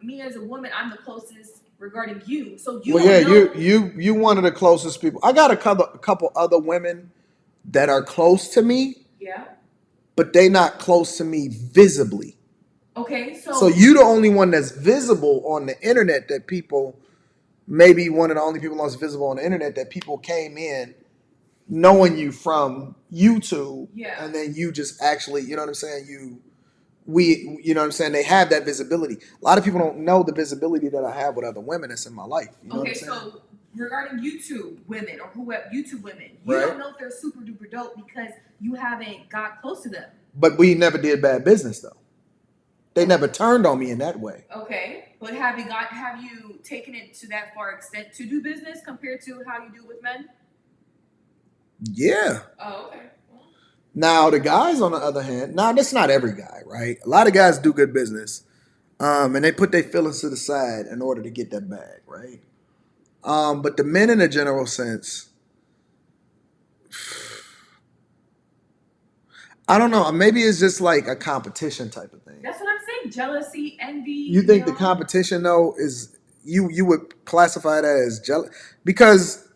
me as a woman, I'm the closest regarding you. So you one of the closest people. I got a couple other women that are close to me. Yeah. But they not close to me visibly. Okay, so you the only one that's visible on the internet that people, maybe one of the only people that's visible on the internet that people came in knowing you from YouTube. Yeah. And then you just actually, you know what I'm saying? You know what I'm saying? They have that visibility. A lot of people don't know the visibility that I have with other women that's in my life. You know what I'm saying? So regarding YouTube women or whoever, YouTube women, you don't know if they're super duper dope because you haven't got close to them. But we never did bad business though. They never turned on me in that way. Okay, but have you taken it to that far extent to do business compared to how you do with men? Yeah. Oh, okay. Now the guys, on the other hand, that's not every guy, right? A lot of guys do good business, and they put their feelings to the side in order to get that bag, right? But the men, in a general sense, I don't know. Maybe it's just like a competition type of thing. That's what I'm saying. Jealousy, envy. You think the competition though is you would classify that as jealous, because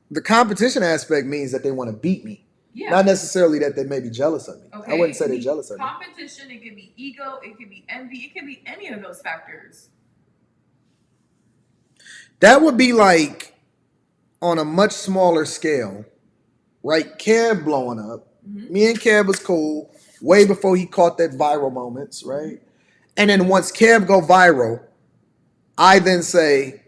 the competition aspect means that they want to beat me. Yeah. Not necessarily that they may be jealous of me. Okay. I wouldn't say they're jealous of me. Competition, it could be ego, it could be envy, it could be any of those factors. That would be like on a much smaller scale, right? Kev blowing up. Mm-hmm. Me and Kev was cool way before he caught that viral moments, right? And then once Kev go viral, I then say,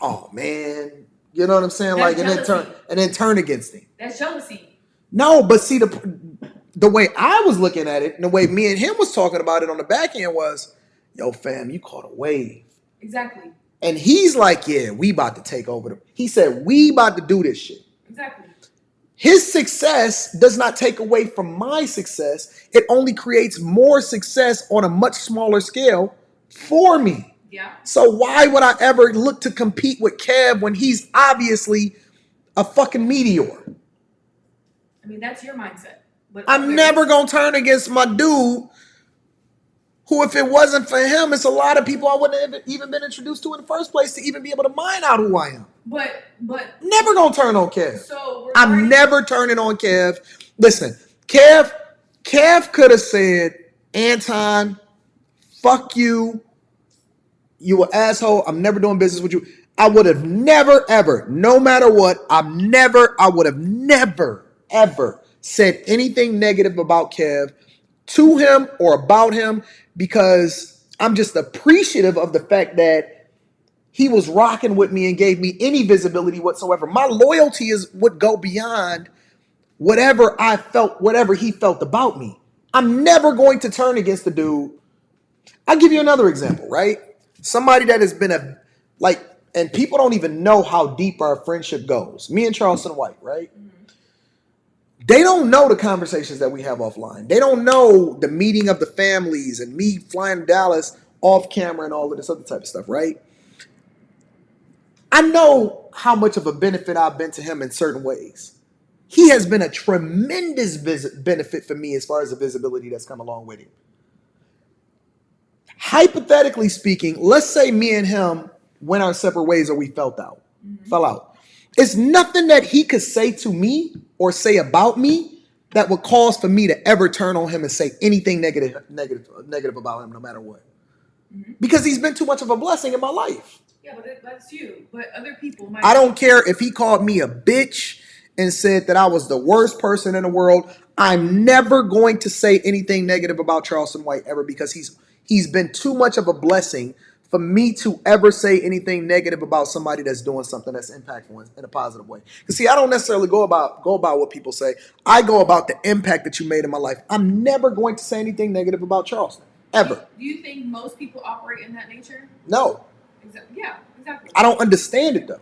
"Oh man," you know what I'm saying? That's like, jealousy. and then turn against him. That's jealousy. No, but see the way I was looking at it, and the way me and him was talking about it on the back end was, "Yo, fam, you caught a wave." Exactly. And he's like, "Yeah, we about to take over." He said, "We about to do this shit." Exactly. His success does not take away from my success. It only creates more success on a much smaller scale for me. Yeah. So why would I ever look to compete with Kev when he's obviously a fucking meteor? I mean, that's your mindset. But I'm never going to turn against my dude who, if it wasn't for him, it's a lot of people I wouldn't have even been introduced to in the first place to even be able to mine out who I am. But never going to turn on Kev. So I'm never turning on Kev. Listen, Kev could have said, "Anton, fuck you. You an asshole. I'm never doing business with you. I would have never, ever, no matter what, I would have never, ever said anything negative about Kev to him or about him, because I'm just appreciative of the fact that he was rocking with me and gave me any visibility whatsoever. My loyalty would go beyond whatever I felt, whatever he felt about me. I'm never going to turn against the dude. I'll give you another example, right? Somebody that has been and people don't even know how deep our friendship goes. Me and Charleston White, right? They don't know the conversations that we have offline. They don't know the meeting of the families and me flying to Dallas off camera and all of this other type of stuff, right? I know how much of a benefit I've been to him in certain ways. He has been a tremendous benefit for me as far as the visibility that's come along with him. Hypothetically speaking, let's say me and him went our separate ways or we fell out. It's nothing that he could say to me or say about me that would cause for me to ever turn on him and say anything negative about him, no matter what. Because he's been too much of a blessing in my life. Yeah, but that's you. But other people might. I don't care if he called me a bitch and said that I was the worst person in the world. I'm never going to say anything negative about Charleston White ever, because he's been too much of a blessing for me to ever say anything negative about somebody that's doing something that's impactful in a positive way. Because see, I don't necessarily go about what people say. I go about the impact that you made in my life. I'm never going to say anything negative about Charleston, ever. Do you think most people operate in that nature? No. Yeah, exactly. I don't understand it though.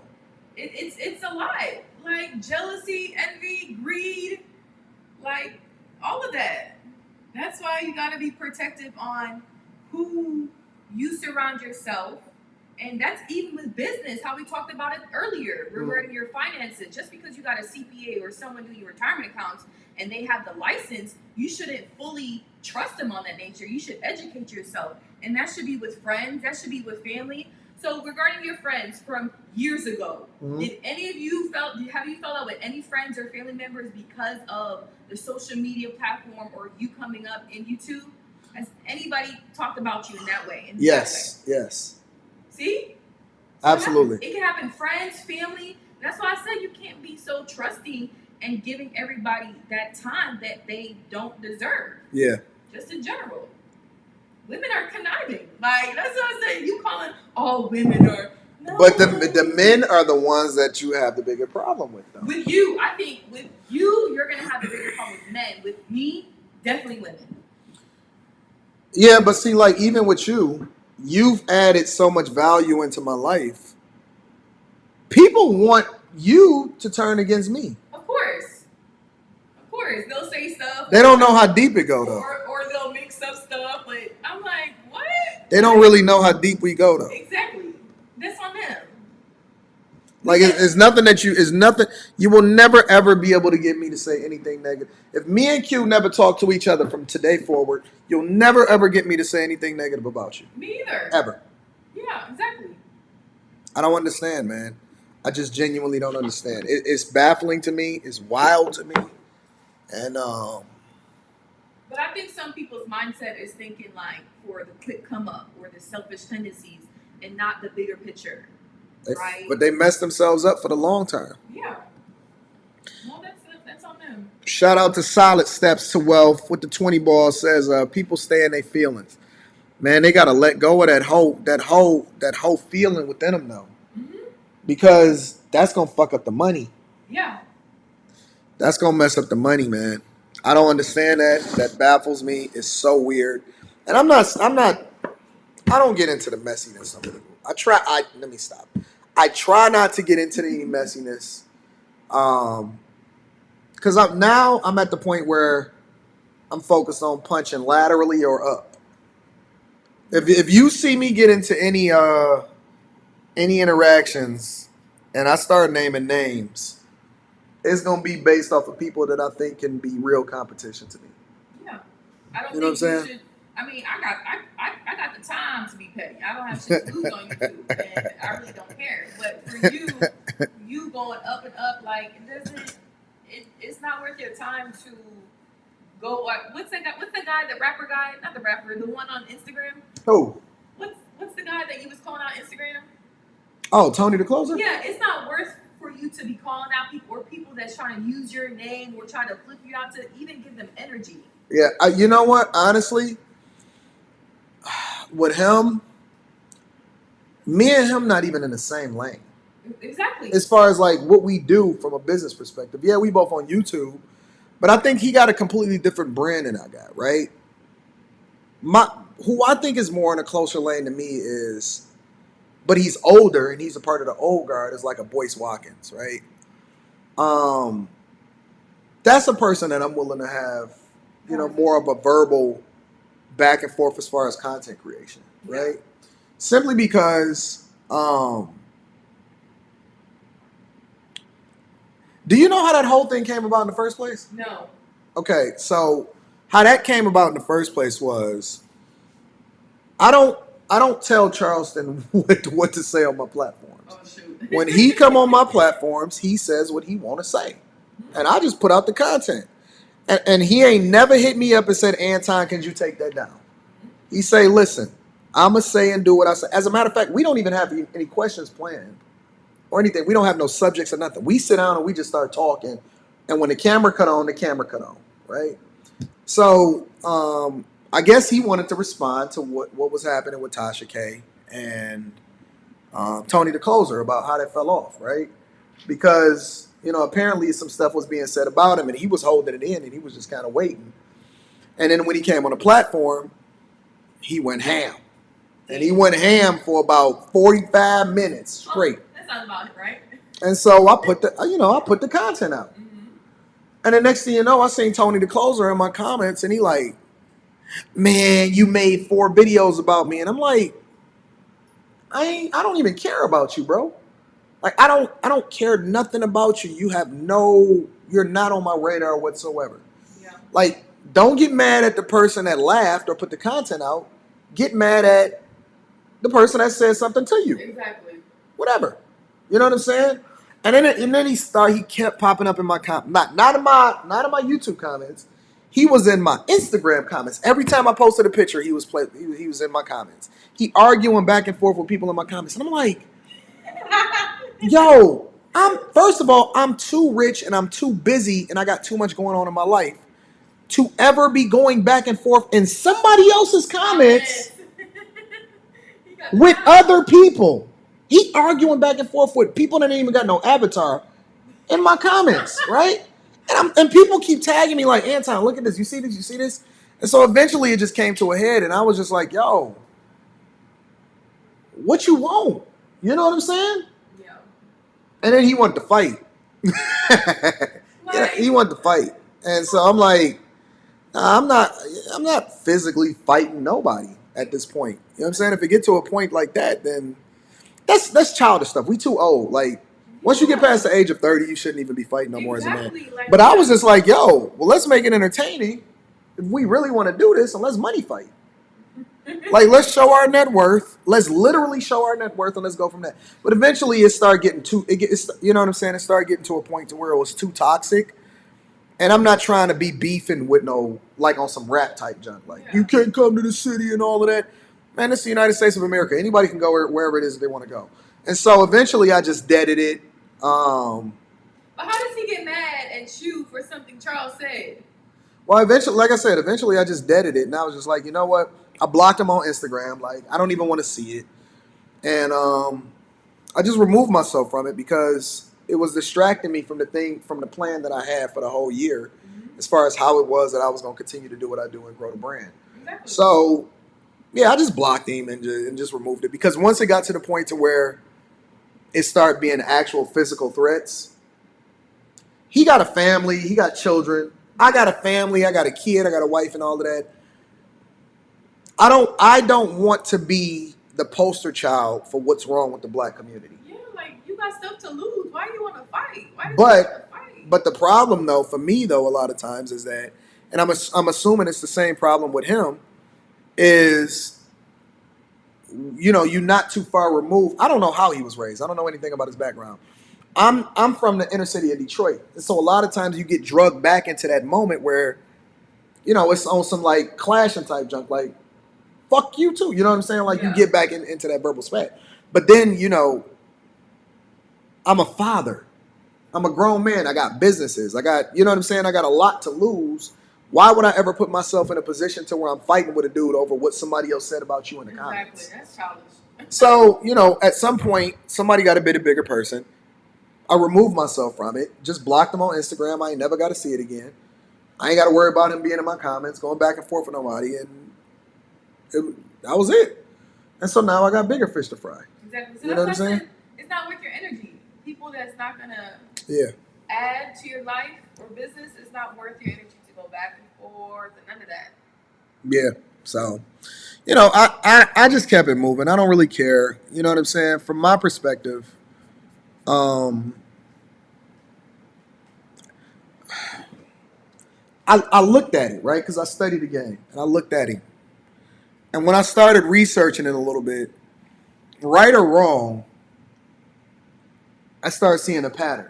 It's a lot. Like jealousy, envy, greed, like all of that. That's why you gotta be protective on who you surround yourself. And that's even with business, how we talked about it earlier regarding your finances. Just because you got a CPA or someone doing your retirement accounts and they have the license, you shouldn't fully trust them on that nature. You should educate yourself. And that should be with friends, that should be with family. So regarding your friends from years ago, did any of you have you felt out with any friends or family members because of the social media platform or you coming up in YouTube? Has anybody talked about you in that way? Yes. See? So Absolutely. It can happen friends, family. That's why I said you can't be so trusting and giving everybody that time that they don't deserve. Yeah. Just in general. Women are conniving. Like, that's what I say. You calling all women are. No. But the men are the ones that you have the bigger problem with, though. With you, I think with you, you're going to have the bigger problem with men. With me, definitely women. Yeah, but see, like, even with you, you've added so much value into my life. People want you to turn against me. Of course. They'll say stuff. They don't know how deep it go, though. Or they'll mix up stuff, but I'm like, what? They don't really know how deep we go, though. Exactly. That's on them. Like, it's nothing you will never, ever be able to get me to say anything negative. If me and Q never talk to each other from today forward, you'll never, ever get me to say anything negative about you. Me either. Ever. Yeah, exactly. I don't understand, man. I just genuinely don't understand. It's baffling to me. It's wild to me. And But I think some people's mindset is thinking like for the quick come up or the selfish tendencies and not the bigger picture, right? But they mess themselves up for the long term. Yeah. Well, that's on them. Shout out to Solid Steps to Wealth with the 20 ball says people stay in their feelings. Man, they gotta let go of that whole feeling within them though. Because that's gonna fuck up the money. Yeah. That's gonna mess up the money, man. I don't understand that. That baffles me. It's so weird. And I don't get into the messiness of it. Let me stop. I try not to get into any messiness. Because I'm at the point where I'm focused on punching laterally or up. If you see me get into any interactions and I start naming names, it's gonna be based off of people that I think can be real competition to me. Yeah, I don't. You know what I'm saying? Should, I mean, I got the time to be petty. I don't have shit to lose on YouTube, and I really don't care. But for you going up and up, like it's not worth your time to go. What's the guy? The rapper guy? Not the rapper. The one on Instagram. Who? What's the guy that you was calling out Instagram? Oh, Tony the Closer? Yeah, it's not worth for you to be calling out people or people that's trying to use your name or trying to flip you out to even give them energy. Yeah, you know what? Honestly, with him, me and him not even in the same lane. Exactly. As far as like what we do from a business perspective. Yeah, we both on YouTube, but I think he got a completely different brand than I got, right? Who I think is more in a closer lane to me is, but he's older and he's a part of the old guard, is like a Boyce Watkins, right? That's a person that I'm willing to have, more of a verbal back and forth as far as content creation, right? Simply because, do you know how that whole thing came about in the first place? No. Okay, so how that came about in the first place was, I don't tell Charleston what to say on my platforms. Oh, shoot. When he come on my platforms, he says what he want to say, and I just put out the content. And he ain't never hit me up and said, Anton, can you take that down? He say, listen, I'ma say and do what I say. As a matter of fact, we don't even have any questions planned or anything. We don't have no subjects or nothing. We sit down and we just start talking. And when the camera cut on, right? So I guess he wanted to respond to what was happening with Tasha K and Tony the Closer about how that fell off, right? Because, apparently some stuff was being said about him and he was holding it in and he was just kind of waiting. And then when he came on the platform, he went ham. And he went ham for about 45 minutes straight. That sounds about it, right? And so I put the content out. Mm-hmm. And the next thing you know, I seen Tony the Closer in my comments and he like, man, you made 4 videos about me. And I'm like, I don't even care about you, bro. Like, I don't care nothing about you. You're not on my radar whatsoever. Yeah. Like, don't get mad at the person that laughed or put the content out. Get mad at the person that said something to you. Exactly. Whatever. You know what I'm saying? And then he kept popping up in my not in my YouTube comments. He was in my Instagram comments. Every time I posted a picture, he was in my comments. He arguing back and forth with people in my comments. And I'm like, yo, first of all, I'm too rich and I'm too busy and I got too much going on in my life to ever be going back and forth in somebody else's comments with other people. He arguing back and forth with people that ain't even got no avatar in my comments, right? And people keep tagging me like, Anton, look at this. You see this? You see this? And so eventually it just came to a head and I was just like, yo, what you want? You know what I'm saying? Yeah. And then he wanted to fight. He wanted to fight. And so I'm like, nah, I'm not physically fighting nobody at this point. You know what I'm saying? If it get to a point like that, then that's childish stuff. We too old. Like, once you get past the age of 30, you shouldn't even be fighting no more as a man. But I was just like, yo, well, let's make it entertaining. If we really want to do this, and let's money fight. Like, let's show our net worth. Let's literally show our net worth, and let's go from that. But eventually, it started getting you know what I'm saying? It started getting to a point to where it was too toxic. And I'm not trying to be beefing with like on some rap type junk. Like, you can't come to the city and all of that. Man, it's the United States of America. Anybody can go wherever it is they want to go. And so eventually I just deaded it. But how does he get mad at you for something Charles said? Well, eventually, like I said, I just deaded it. And I was just like, you know what? I blocked him on Instagram. Like, I don't even want to see it. And I just removed myself from it because it was distracting me from the plan that I had for the whole year, as far as how it was that I was going to continue to do what I do and grow the brand. Exactly. So, yeah, I just blocked him and just removed it because once it got to the point to where it started being actual physical threats, he got a family, he got children. I got a family, I got a kid, I got a wife and all of that. I don't want to be the poster child for what's wrong with the black community. Yeah, like, you got stuff to lose. Why do you want to fight? But the problem, though, for me, though, a lot of times is that, and I'm assuming it's the same problem with him, is, you're not too far removed. I don't know how he was raised. I don't know anything about his background. I'm from the inner city of Detroit. And so a lot of times you get drugged back into that moment where, it's on some like clashing type junk. Like, fuck you too. You know what I'm saying? Like, Yeah. you get back into that verbal spat. But then, I'm a father. I'm a grown man. I got businesses. I got, you know what I'm saying? I got a lot to lose. Why would I ever put myself in a position to where I'm fighting with a dude over what somebody else said about you in the comments? Exactly. That's childish. So, at some point, somebody got to be the bigger person. I removed myself from it. Just blocked him on Instagram. I ain't never got to see it again. I ain't got to worry about him being in my comments, going back and forth with nobody. And that was it. And so now I got bigger fish to fry. Exactly. So You know what I'm saying? It's not worth your energy. People that's not going to Yeah. add to your life or business, it's not worth your energy to go back and forth and none of that. Yeah. So, I just kept it moving. I don't really care. You know what I'm saying? From my perspective, I looked at it, right? Because I studied the game and I looked at him. And when I started researching it a little bit, right or wrong, I started seeing a pattern.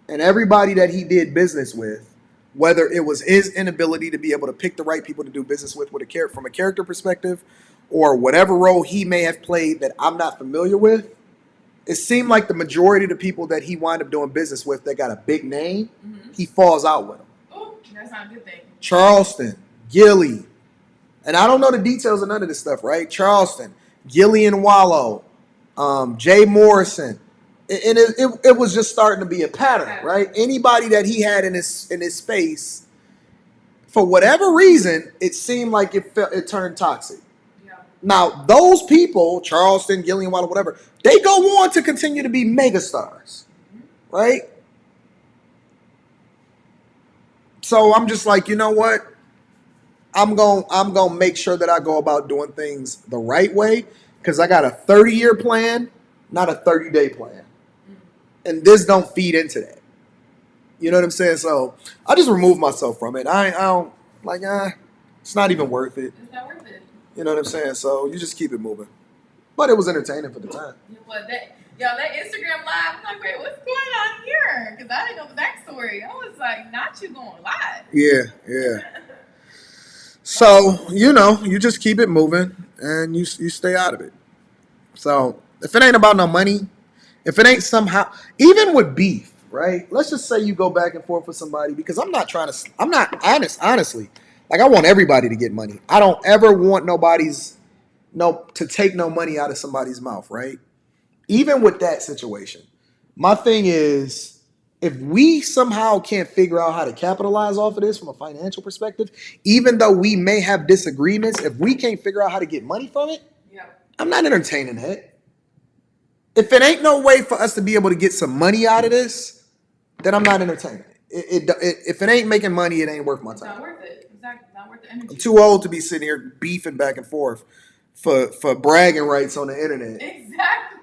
And everybody that he did business with, whether it was his inability to be able to pick the right people to do business with from a character perspective, or whatever role he may have played that I'm not familiar with, it seemed like the majority of the people that he wound up doing business with that got a big name, he falls out with them. Oh, that's not a good thing. Charleston, Gilly, and I don't know the details of none of this stuff, right? Charleston, Gilly and Wallow, Jay Morrison. And it was just starting to be a pattern, right? Anybody that he had in his space, for whatever reason, it seemed like it turned toxic. Yeah. Now, those people, Charleston, Gillian Waller, whatever, they go on to continue to be megastars, right? So I'm just like, you know what? I'm gonna make sure that I go about doing things the right way, because I got a 30-year plan, not a 30-day plan. And this don't feed into that. You know what I'm saying? So I just removed myself from it. I don't it's not even worth it. It's not worth it. You know what I'm saying? So you just keep it moving. But it was entertaining for the time. But that Instagram live, I'm like, wait, what's going on here? Because I didn't know the backstory. I was like, not you going live. Yeah. So, you just keep it moving and you stay out of it. So if it ain't about no money, if it ain't somehow, even with beef, right? Let's just say you go back and forth with somebody, because I'm not honestly. Like, I want everybody to get money. I don't ever want to take no money out of somebody's mouth, right? Even with that situation, my thing is, if we somehow can't figure out how to capitalize off of this from a financial perspective, even though we may have disagreements, if we can't figure out how to get money from it, I'm not entertaining it. If it ain't no way for us to be able to get some money out of this, then I'm not entertaining it. If it ain't making money, it ain't worth my time. It's not worth it. Exactly. Not worth the energy. I'm too old to be sitting here beefing back and forth for bragging rights on the internet. Exactly.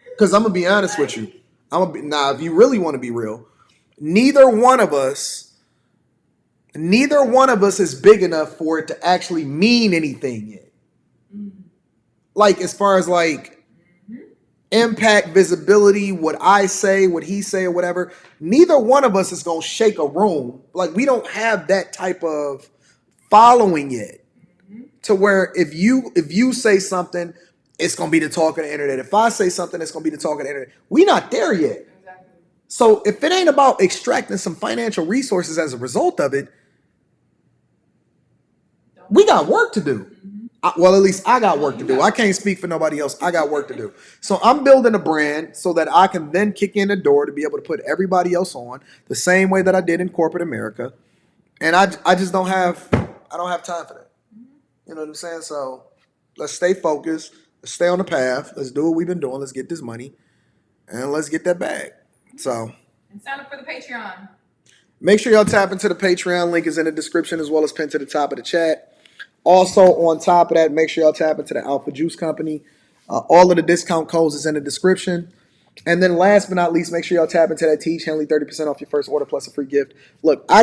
Because I'm going to be honest with you. If you really want to be real, neither one of us is big enough for it to actually mean anything yet. Like, as far as impact, visibility, what I say, what he say, or whatever, neither one of us is going to shake a room. Like, we don't have that type of following yet, to where if you say something, it's going to be the talk of the internet. If I say something, it's going to be the talk of the internet. We're not there yet. Exactly. So if it ain't about extracting some financial resources as a result of it, we got work to do. Well, at least I got work to do. I can't speak for nobody else. I got work to do. So I'm building a brand so that I can then kick in the door to be able to put everybody else on the same way that I did in corporate America. And I just don't have time for that. You know what I'm saying? So let's stay focused. Let's stay on the path. Let's do what we've been doing. Let's get this money and let's get that bag. So, and sign up for the Patreon. Make sure y'all tap into the Patreon. Link is in the description as well as pinned to the top of the chat. Also, on top of that, make sure y'all tap into the Alpha Juice Company. All of the discount codes is in the description. And then last but not least, make sure y'all tap into that Tiege Hanley 30% off your first order plus a free gift. Look, I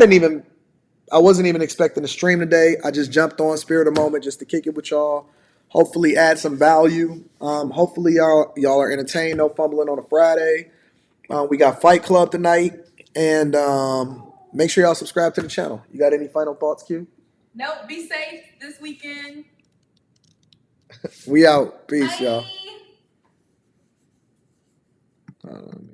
wasn't even expecting to stream today. I just jumped on Spirit of Moment just to kick it with y'all. Hopefully add some value. Hopefully y'all are entertained. No fumbling on a Friday. We got Fight Club tonight. And make sure y'all subscribe to the channel. You got any final thoughts, Q? Nope. Be safe this weekend. We out. Peace, y'all. Bye.